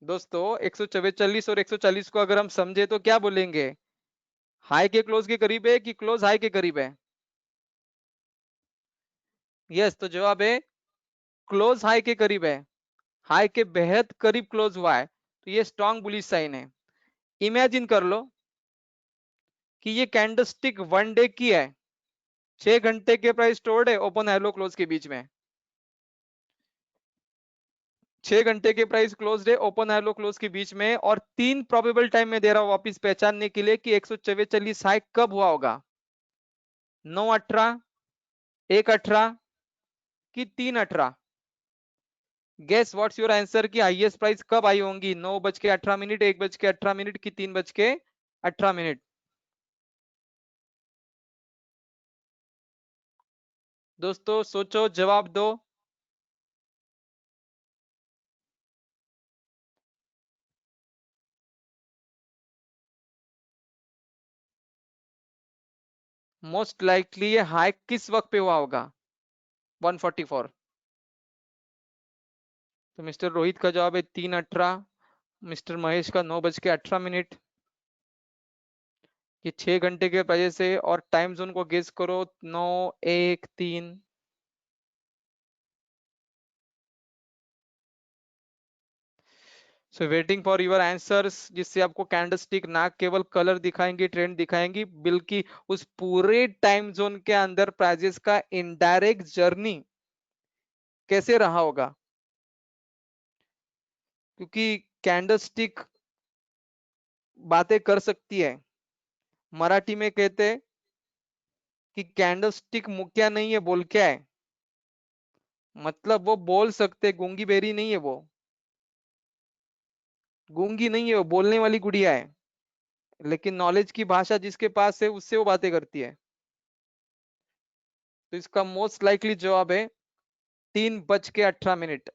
दोस्तों, 144 और 140 को अगर हम समझे तो क्या बोलेंगे, हाई के क्लोज के करीब है कि क्लोज हाई के करीब है? यस, तो जवाब है क्लोज हाई के करीब है, हाई के बेहद करीब क्लोज हुआ है, तो ये स्ट्रॉन्ग बुलिश साइन है। इमेजिन कर लो कि ये कैंडलस्टिक वन डे की है, 6 घंटे के प्राइस टोर्ड है ओपन हेलो क्लोज के बीच में। 6 घंटे के प्राइस क्लोज है ओपन हेलो क्लोज के बीच में, और 3 प्रोबेबल टाइम में दे रहा हूं वापिस पहचानने के लिए कि 144 हाई कब हुआ होगा, 9:18, 1:18 कि 3:18। गेस व्हाट्स योर आंसर की हाईएस्ट प्राइस कब आई होंगी, 9:18, 1:18 की 3:18? दोस्तों सोचो, जवाब दो। मोस्ट लाइकली ये हाई किस वक्त पे हुआ होगा, 144। तो मिस्टर रोहित का जवाब है 3:18, मिस्टर महेश का 9:18, ये 6 घंटे के वजह से। और टाइम जोन को गेस करो, 9:01, 3। So waiting for your answers, जिससे आपको कैंडलस्टिक ना केवल कलर दिखाएंगी, ट्रेंड दिखाएंगी, बल्कि उस पूरे टाइम जोन के अंदर प्राइजेस का इनडायरेक्ट जर्नी कैसे रहा होगा। क्योंकि कैंडलस्टिक बातें कर सकती है। मराठी में कहते हैं कि कैंडलस्टिक मुक्या नहीं है, बोल क्या है। मतलब वो बोल सकते, गूंगी बेरी नहीं है वो, गूंगी नहीं है वो, बोलने वाली गुड़िया है। लेकिन नॉलेज की भाषा जिसके पास है उससे वो बातें करती है। तो इसका मोस्ट लाइकली जवाब है 3:18।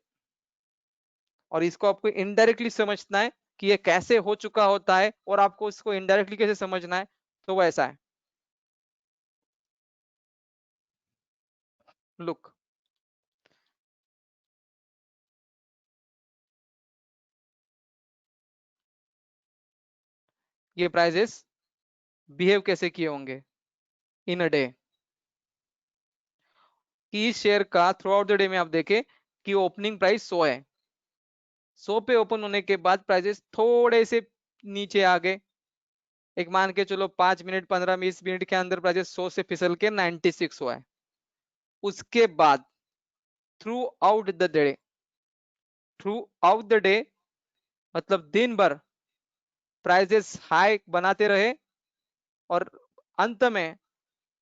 और इसको आपको इनडायरेक्टली समझना है कि ये कैसे हो चुका होता है, और आपको इसको इनडायरेक्टली कैसे समझना है। तो वो ऐसा है, लुक, ये प्राइजेस बिहेव कैसे किए होंगे इन अ डे। कि इस शेयर का थ्रू आउट द डे में आप देखें कि ओपनिंग प्राइस 100 है, 100 पे ओपन होने के बाद प्राइजेस थोड़े से नीचे आ गए। एक मान के चलो 5 मिनट 15-20 मिनट के अंदर प्राइजेस 100 से फिसल के 96 हुआ है। उसके बाद through out the day, through out the day मतलब दिन भर प्राइजेस हाई बनाते रहे, और अंत में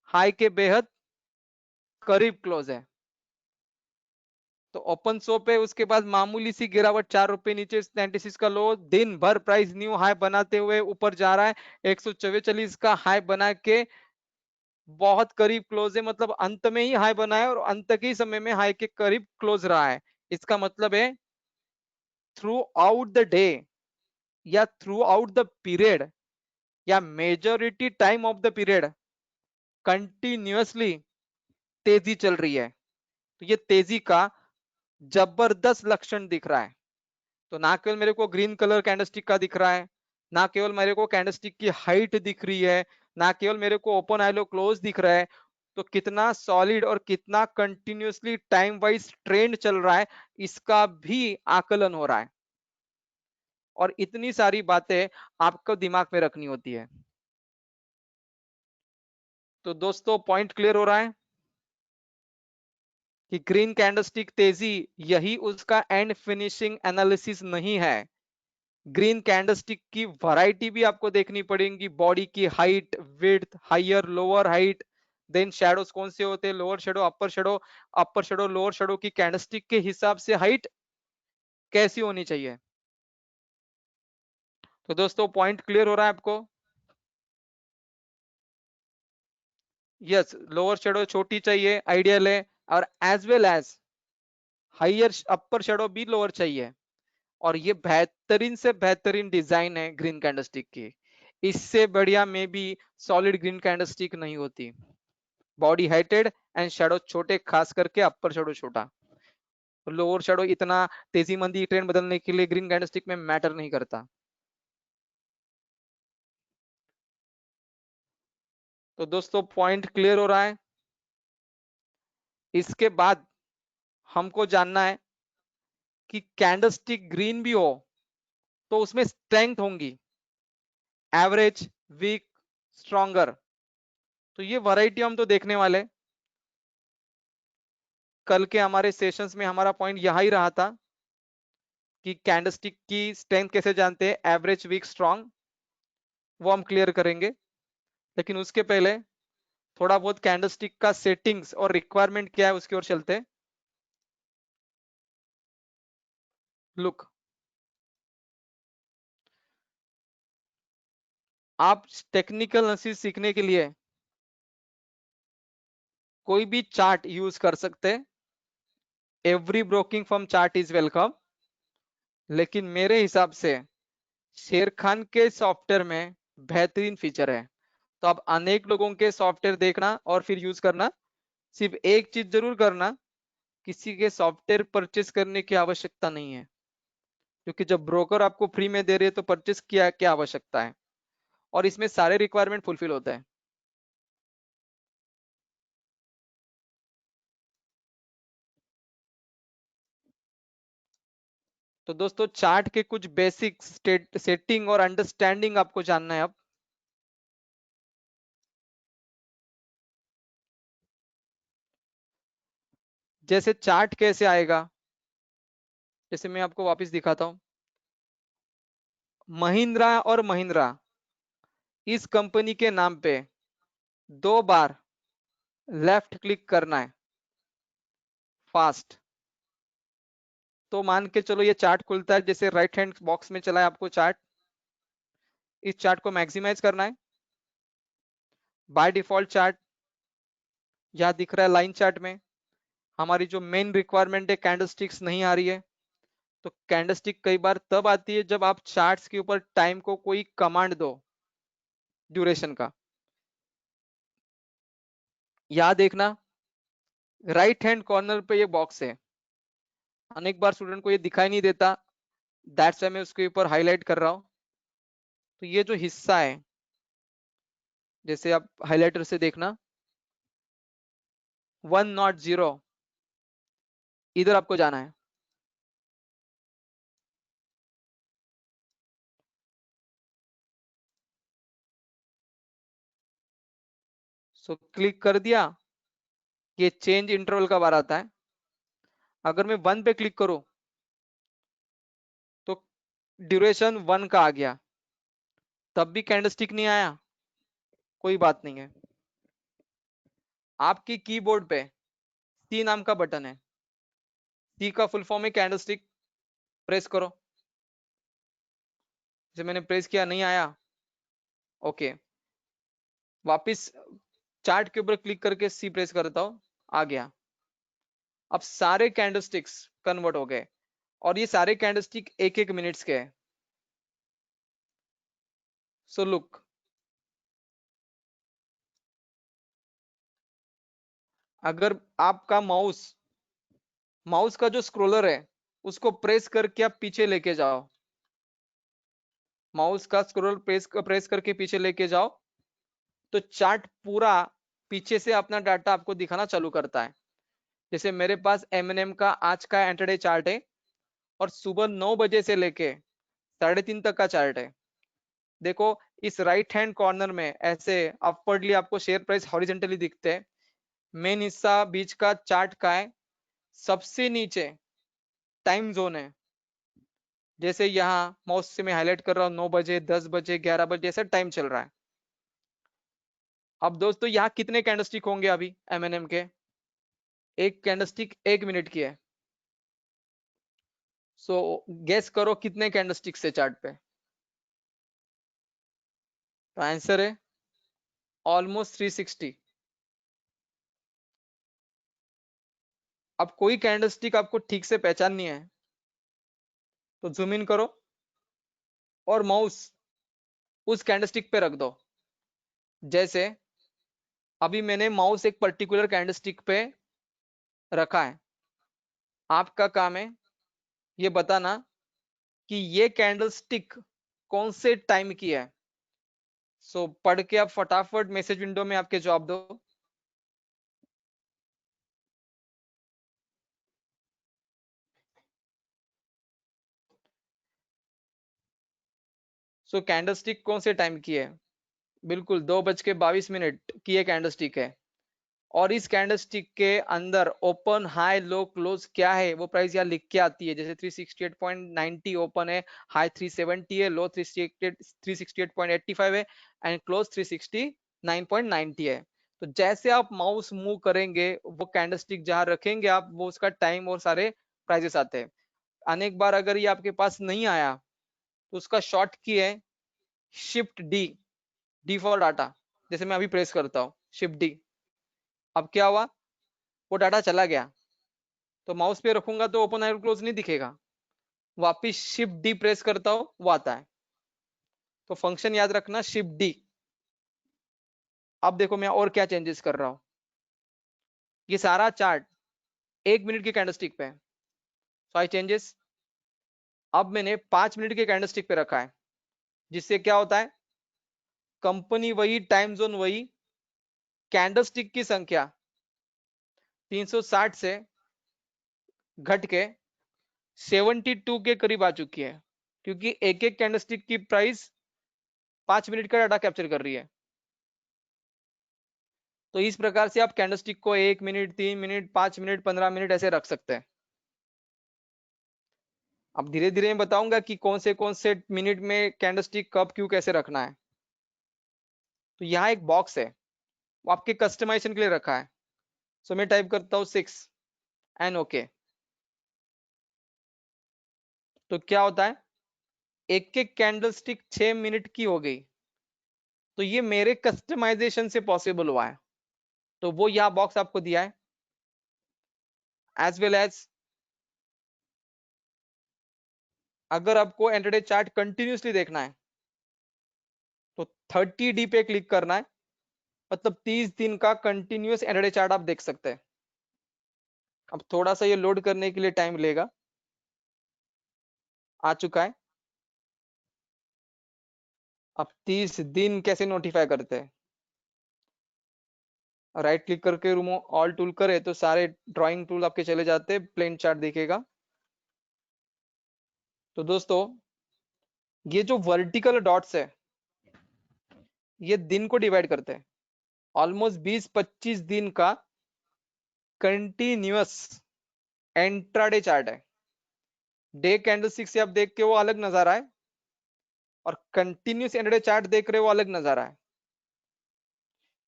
हाई के बेहद करीब क्लोज है। तो ओपन 100 पे, उसके बाद मामूली सी गिरावट, 4 रुपए नीचे, 96 का लो, दिन भर प्राइस न्यू हाई बनाते हुए ऊपर जा रहा है। 144 का हाई बना के बहुत करीब क्लोज है, मतलब अंत में ही हाई बनाया और अंत के ही समय में हाई के करीब क्लोज रहा है। इसका मतलब है थ्रू आउट द डे या थ्रू आउट द पीरियड या majority time of the period continuously तेजी चल रही है। तो ये तेजी का जबरदस्त लक्षण दिख रहा है। तो ना केवल मेरे को ग्रीन कलर कैंडलस्टिक का दिख रहा है, ना केवल मेरे को कैंडलस्टिक की हाइट दिख रही है, ना केवल मेरे को ओपन आइलो क्लोज दिख रहा है, तो कितना सॉलिड और कितना कंटिन्यूअसली टाइम वाइज ट्रेंड चल रहा है, इसका भी आकलन हो रहा है। और इतनी सारी बातें आपको दिमाग में रखनी होती है। तो दोस्तों पॉइंट क्लियर हो रहा है कि ग्रीन कैंडलस्टिक तेजी यही उसका एंड फिनिशिंग एनालिसिस नहीं है। ग्रीन कैंडलस्टिक की वैरायटी भी आपको देखनी पड़ेगी, बॉडी की height, width, higher lower height, then shadows कौन से होते हैं, lower shadow upper shadow, upper shadow lower shadow की कैंडलस्टिक के हिसाब से हाइट कैसी होनी चाहिए। तो दोस्तों पॉइंट क्लियर हो रहा है आपको। यस, लोअर शेडो छोटी चाहिए, आइडियल है, और एज वेल एज हायर अपर शेडो भी लोअर चाहिए। और ये बेहतरीन से बेहतरीन डिजाइन है ग्रीन कैंडलस्टिक की। इससे बढ़िया में भी सॉलिड ग्रीन कैंडलस्टिक नहीं होती। बॉडी हाइटेड एंड शेडो छोटे, खास करके अपर शेडो छोटा। लोअर शेडो इतना तेजी मंदी ट्रेंड बदलने के लिए ग्रीन कैंडलस्टिक में मैटर नहीं करता। तो दोस्तों पॉइंट क्लियर हो रहा है। इसके बाद हमको जानना है कि कैंडलस्टिक ग्रीन भी हो तो उसमें स्ट्रेंथ होंगी, एवरेज, वीक, स्ट्रॉन्गर। तो ये वैरायटी हम तो देखने वाले। कल के हमारे सेशंस में हमारा पॉइंट यही रहा था कि कैंडलस्टिक की स्ट्रेंथ कैसे जानते हैं, एवरेज, वीक, स्ट्रॉन्ग, वो हम क्लियर करेंगे। लेकिन उसके पहले थोड़ा बहुत कैंडलस्टिक का सेटिंग्स और रिक्वायरमेंट क्या है उसकी ओर चलते हैं। लुक, आप टेक्निकल एनालिसिस सीखने के लिए कोई भी चार्ट यूज कर सकते हैं। Every broking firm chart is welcome. लेकिन मेरे हिसाब से शेर खान के सॉफ्टवेयर में बेहतरीन फीचर है। तो आप अनेक लोगों के सॉफ्टवेयर देखना और फिर यूज करना। सिर्फ एक चीज जरूर करना, किसी के सॉफ्टवेयर परचेस करने की आवश्यकता नहीं है। क्योंकि जब ब्रोकर आपको फ्री में दे रहे हैं तो परचेस किया क्या आवश्यकता है, और इसमें सारे रिक्वायरमेंट फुलफिल होता है। तो दोस्तों चार्ट के कुछ बेसिक सेटिंग और अंडरस्टैंडिंग आपको जानना है अब। जैसे चार्ट कैसे आएगा, जैसे मैं आपको वापस दिखाता हूं। महिंद्रा और महिंद्रा इस कंपनी के नाम पे 2 बार लेफ्ट क्लिक करना है फास्ट। तो मान के चलो ये चार्ट खुलता है, जैसे राइट हैंड बॉक्स में चला है आपको चार्ट। इस चार्ट को मैक्सिमाइज करना है। बाय डिफॉल्ट चार्ट यहाँ दिख रहा है लाइन चार्ट में। हमारी जो मेन रिक्वायरमेंट है कैंडलस्टिक्स नहीं आ रही है। तो कैंडलस्टिक कई बार तब आती है जब आप चार्ट्स के ऊपर टाइम को कोई कमांड दो ड्यूरेशन का। यहां देखना राइट हैंड कॉर्नर पे ये बॉक्स है। अनेक बार स्टूडेंट को ये दिखाई नहीं देता, दैट्स वाई मैं उसके ऊपर हाईलाइट कर रहा हूं। तो ये जो हिस्सा है, जैसे आप हाईलाइटर से देखना 100 इधर आपको जाना है। सो क्लिक कर दिया। ये चेंज इंटरवल का बार आता है। अगर मैं 1 पे क्लिक करूं तो ड्यूरेशन 1 का आ गया, तब भी कैंडलस्टिक नहीं आया, कोई बात नहीं है। आपकी कीबोर्ड पे सी नाम का बटन है, सी का फुल फॉर्म है कैंडलस्टिक। प्रेस करो। जैसे मैंने प्रेस किया, नहीं आया, ओके। वापिस चार्ट के ऊपर क्लिक करके सी प्रेस करता हूं, आ गया। अब सारे कैंडलस्टिक्स कन्वर्ट हो गए और ये सारे कैंडलस्टिक 1-1 मिनट्स के हैं। सो लुक, अगर आपका माउस माउस का जो स्क्रोलर है उसको प्रेस करके आप पीछे लेके जाओ, माउस का स्क्रोलर प्रेस करके पीछे लेके जाओ, तो चार्ट पूरा पीछे से अपना डाटा आपको दिखाना चालू करता है। जैसे मेरे पास एमएनएम का आज का इंटरडे चार्ट है और सुबह 9 बजे से लेके 3:30 तक का चार्ट है। देखो इस राइट हैंड कॉर्नर में ऐसे अपवर्डली आपको शेयर प्राइस हॉरिजेंटली दिखते हैं। मेन हिस्सा बीच का चार्ट का है, सबसे नीचे टाइम जोन है। जैसे यहाँ माउस से मैं हाईलाइट कर रहा हूँ 9 बजे, 10 बजे, 11 बजे ऐसा टाइम चल रहा है। अब दोस्तों यहाँ कितने कैंडलस्टिक होंगे अभी एमएनएम के? एक कैंडलस्टिक 1 मिनट की है। सो गेस करो कितने कैंडलस्टिक से चार्ट पे? तो आंसर है ऑलमोस्ट 360। अब कोई कैंडलस्टिक आपको ठीक से पहचाननी है तो जूम इन करो और माउस उस कैंडलस्टिक पे रख दो। जैसे अभी मैंने माउस एक पर्टिकुलर कैंडलस्टिक पे रखा है। आपका काम है ये बताना कि ये कैंडलस्टिक कौन से टाइम की है। सो पढ़ के आप फटाफट मैसेज विंडो में आपके जवाब दो। सो कैंडलस्टिक कौन से टाइम की है? बिल्कुल 2:22 की एक कैंडलस्टिक है। और इस कैंडलस्टिक के अंदर ओपन हाई लो क्लोज क्या है वो प्राइस यहाँ लिख के आती है। जैसे 368.90 ओपन है, हाई 370 है, लो 368.85 है एंड क्लोज 369.90 है। तो जैसे आप माउस मूव करेंगे वो कैंडलस्टिक जहां रखेंगे आप, वो उसका टाइम और सारे प्राइजेस आते हैं। अनेक बार अगर ये आपके पास नहीं आया तो उसका शॉर्ट की है शिफ्ट डी फॉर डाटा। जैसे मैं अभी प्रेस करता हूँ शिफ्ट डी, अब क्या हुआ, वो डाटा चला गया। तो माउस पे रखूंगा तो ओपन एरो क्लोज नहीं दिखेगा, वापिस शिफ्ट डी प्रेस करता हूं वो आता है। तो फंक्शन याद रखना शिफ्ट डी। अब देखो मैं और क्या चेंजेस कर रहा हूं। ये सारा चार्ट 1 मिनट के कैंडलस्टिक पे है। सो आई चेंजेस, अब मैंने 5 मिनट के कैंडलस्टिक पे रखा है। जिससे क्या होता है, कंपनी वही, टाइम जोन वही, कैंडलस्टिक की संख्या 360 से घट के 72 के करीब आ चुकी है, क्योंकि एक एक कैंडलस्टिक की प्राइस 5 मिनट का डाटा कैप्चर कर रही है। तो इस प्रकार से आप कैंडलस्टिक को 1 मिनट, 3 मिनट, 5 मिनट, 15 मिनट ऐसे रख सकते हैं। अब धीरे धीरे मैं बताऊंगा कि कौन से मिनट में कैंडलस्टिक कब क्यों कैसे रखना है। तो यहाँ एक बॉक्स है, वो आपके कस्टमाइजेशन के लिए रखा है। सो मैं टाइप करता हूँ 6 एंड ओके। तो क्या होता है, एक एक कैंडलस्टिक 6 मिनट की हो गई। तो ये मेरे कस्टमाइजेशन से पॉसिबल हुआ है, तो वो यहाँ बॉक्स आपको दिया है। एज वेल एज अगर आपको इंट्राडे चार्ट कंटिन्यूसली देखना है तो 30D पे क्लिक करना है, मतलब 30 दिन का कंटिन्यूस इंट्राडे चार्ट आप देख सकते हैं। अब थोड़ा सा ये लोड करने के लिए टाइम लेगा। आ चुका है। अब 30 दिन कैसे नोटिफाई करते हैं, राइट क्लिक करके रिमूव ऑल टूल करे तो सारे ड्राइंग टूल आपके चले जाते हैं, प्लेन चार्ट दिखेगा। तो दोस्तों ये जो वर्टिकल डॉट्स है ये दिन को डिवाइड करते हैं। ऑलमोस्ट 20-25 दिन का कंटिन्यूअस इंट्राडे चार्ट है। डे कैंडलस्टिक से आप देख के वो अलग नजारा है, और कंटिन्यूस इंट्राडे चार्ट देख रहे हो वो अलग नजारा है।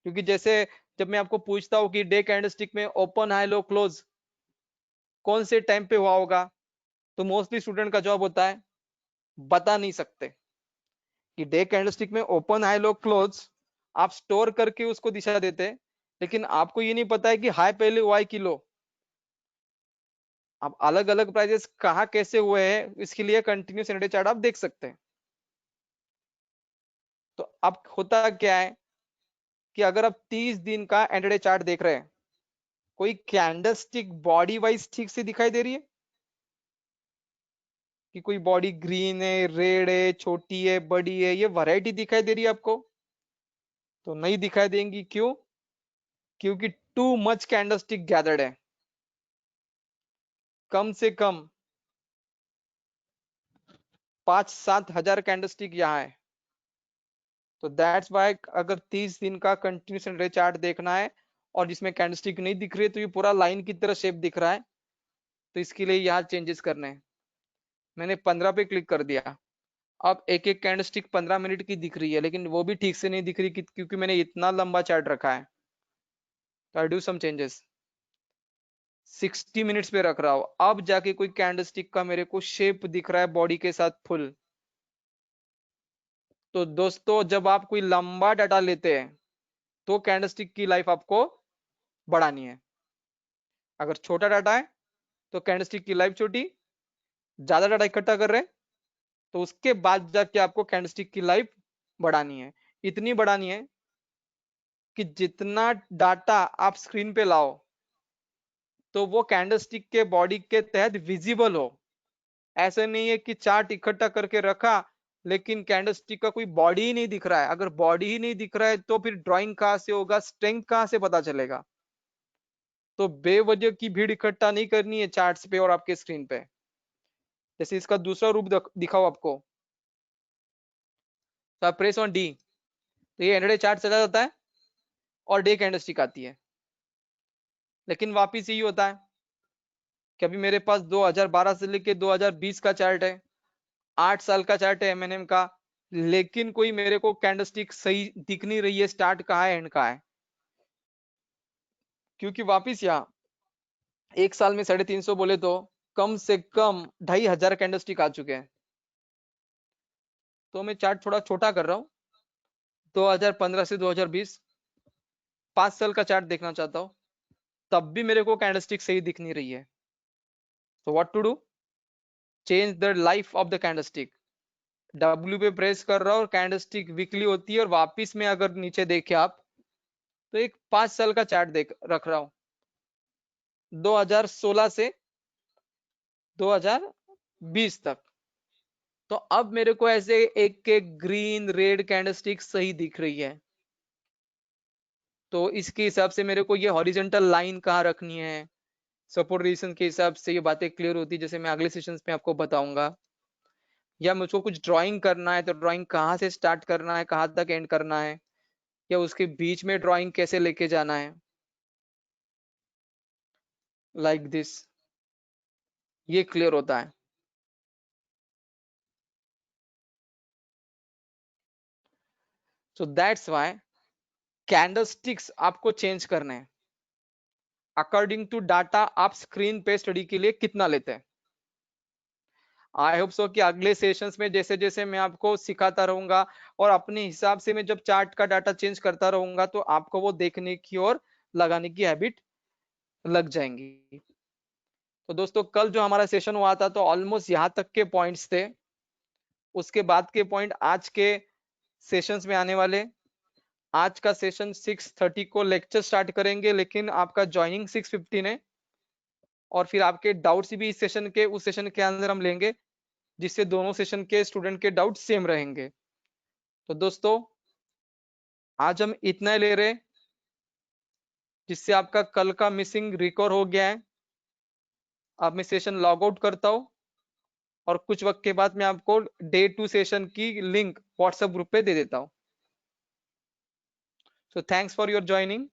क्योंकि जैसे जब मैं आपको पूछता हूँ कि डे कैंडलस्टिक में ओपन हाई लो क्लोज कौन से टाइम पे हुआ होगा, तो मोस्टली स्टूडेंट का जवाब होता है बता नहीं सकते। कि डे कैंडलस्टिक में ओपन हाई लो क्लोज आप स्टोर करके उसको दिशा देते हैं, लेकिन आपको ये नहीं पता है कि हाई पहले हुआ है कि लो। अब अलग अलग प्राइजेस कहाँ कैसे हुए हैं, इसके लिए कंटिन्यूस इंट्राडे चार्ट आप देख सकते हैं। तो अब होता क्या है कि अगर आप 30 दिन का इंट्राडे चार्ट देख रहे हैं, कोई कैंडलस्टिक बॉडी वाइज ठीक से दिखाई दे रही है कि कोई बॉडी ग्रीन है, रेड है, छोटी है, बड़ी है, ये वैरायटी दिखाई दे रही है आपको? तो नहीं दिखाई देंगी। क्यों? क्योंकि टू मच कैंडलस्टिक गैदर्ड है, कम से कम 5-7 हजार कैंडलस्टिक यहाँ है। तो दैट्स वाई अगर 30 दिन का कंटिन्यूस रे चार्ट देखना है और जिसमें कैंडलस्टिक नहीं दिख रही है, तो ये पूरा लाइन की तरह शेप दिख रहा है, तो इसके लिए यहाँ चेंजेस करने हैं। मैंने 15 पे क्लिक कर दिया। अब एक एक कैंडलस्टिक 15 मिनट की दिख रही है, लेकिन वो भी ठीक से नहीं दिख रही क्योंकि मैंने इतना लंबा चार्ट रखा है। तो I do some changes, 60 minutes पे रख रहा हूं। अब जाके कोई कैंडलस्टिक का मेरे को शेप दिख रहा है बॉडी के साथ फुल। तो दोस्तों जब आप कोई लंबा डाटा लेते हैं तो कैंडलस्टिक की लाइफ आपको बढ़ानी है। अगर छोटा डाटा है तो कैंडलस्टिक की लाइफ छोटी, ज्यादा डाटा इकट्ठा कर रहे हैं तो उसके बाद जाके आपको कैंडलस्टिक की लाइफ बढ़ानी है। इतनी बढ़ानी है कि जितना डाटा आप स्क्रीन पे लाओ तो वो कैंडलस्टिक के बॉडी के तहत विजिबल हो। ऐसा नहीं है कि चार्ट इकट्ठा करके रखा लेकिन कैंडलस्टिक का कोई बॉडी ही नहीं दिख रहा है। अगर बॉडी ही नहीं दिख रहा है तो फिर ड्राइंग कहां से होगा, स्ट्रेंथ कहां से पता चलेगा? तो बेवजह की भीड़ इकट्ठा नहीं करनी है चार्ट्स पे और आपके स्क्रीन पे। जैसे इसका दूसरा रूप दिखाओ आपको, तो आप प्रेस ऑन डी तो ये एनडे चार्ट चला जाता है और डे कैंडलस्टिक आती है। लेकिन वापिस यही होता है कि अभी मेरे पास 2012 से लेके 2020 का चार्ट है, 8 साल का चार्ट है एमएनएम का, लेकिन कोई मेरे को कैंडलस्टिक सही दिख नहीं रही है, स्टार्ट कहाँ है एंड कहाँ है। क्योंकि वापिस यहाँ एक साल में 350 बोले तो कम से कम 2500 कैंडलस्टिक आ चुके हैं। तो मैं चार्ट थोड़ा छोटा कर रहा हूँ, 2015 से 2020 5 साल का चार्ट देखना चाहता हूँ, तब भी मेरे को कैंडलस्टिक सही दिख नहीं रही है। तो what to do, change the life of the candlestick. W पे प्रेस कर रहा हूँ और कैंडलस्टिक वीकली होती है, और वापिस में अगर नीचे देखे आप तो एक 5 साल का चार्ट देख रख रहा हूँ, 2016 से 2020 तक। तो अब मेरे को ऐसे एक एक ग्रीन रेड कैंडलस्टिक सही दिख रही है। तो इसके हिसाब से मेरे को ये हॉरिजॉन्टल लाइन कहाँ रखनी है, सपोर्ट रेजिस्टेंस के हिसाब से ये बातें क्लियर होती है, जैसे मैं अगले सेशंस में आपको बताऊंगा। या मुझको कुछ ड्राइंग करना है तो ड्राइंग कहाँ से स्टार्ट करना है, कहाँ तक एंड करना है, या उसके बीच में ड्राइंग कैसे लेके जाना है, लाइक दिस, ये क्लियर होता है। सो दैट्स व्हाई कैंडलस्टिक्स आपको चेंज करने हैं अकॉर्डिंग टू डाटा आप स्क्रीन पे स्टडी के लिए कितना लेते हैं। आई होप सो कि अगले सेशंस में जैसे जैसे मैं आपको सिखाता रहूंगा और अपने हिसाब से मैं जब चार्ट का डाटा चेंज करता रहूंगा तो आपको वो देखने की और लगाने की हैबिट लग जाएंगी। तो दोस्तों कल जो हमारा सेशन हुआ था तो ऑलमोस्ट यहाँ तक के पॉइंट्स थे। उसके बाद के पॉइंट आज के सेशंस में आने वाले। आज का सेशन 6:30 को लेक्चर स्टार्ट करेंगे, लेकिन आपका ज्वाइनिंग 6:15 है। और फिर आपके डाउट्स भी इस सेशन के उस सेशन के अंदर हम लेंगे, जिससे दोनों सेशन के स्टूडेंट के डाउट सेम रहेंगे। तो दोस्तों आज हम इतना ही ले रहे, जिससे आपका कल का मिसिंग रिकवर हो गया है। अब मैं सेशन लॉग आउट करता हूँ और कुछ वक्त के बाद मैं आपको डे 2 सेशन की लिंक व्हाट्सएप ग्रुप पे दे देता हूँ। So thanks for your joining.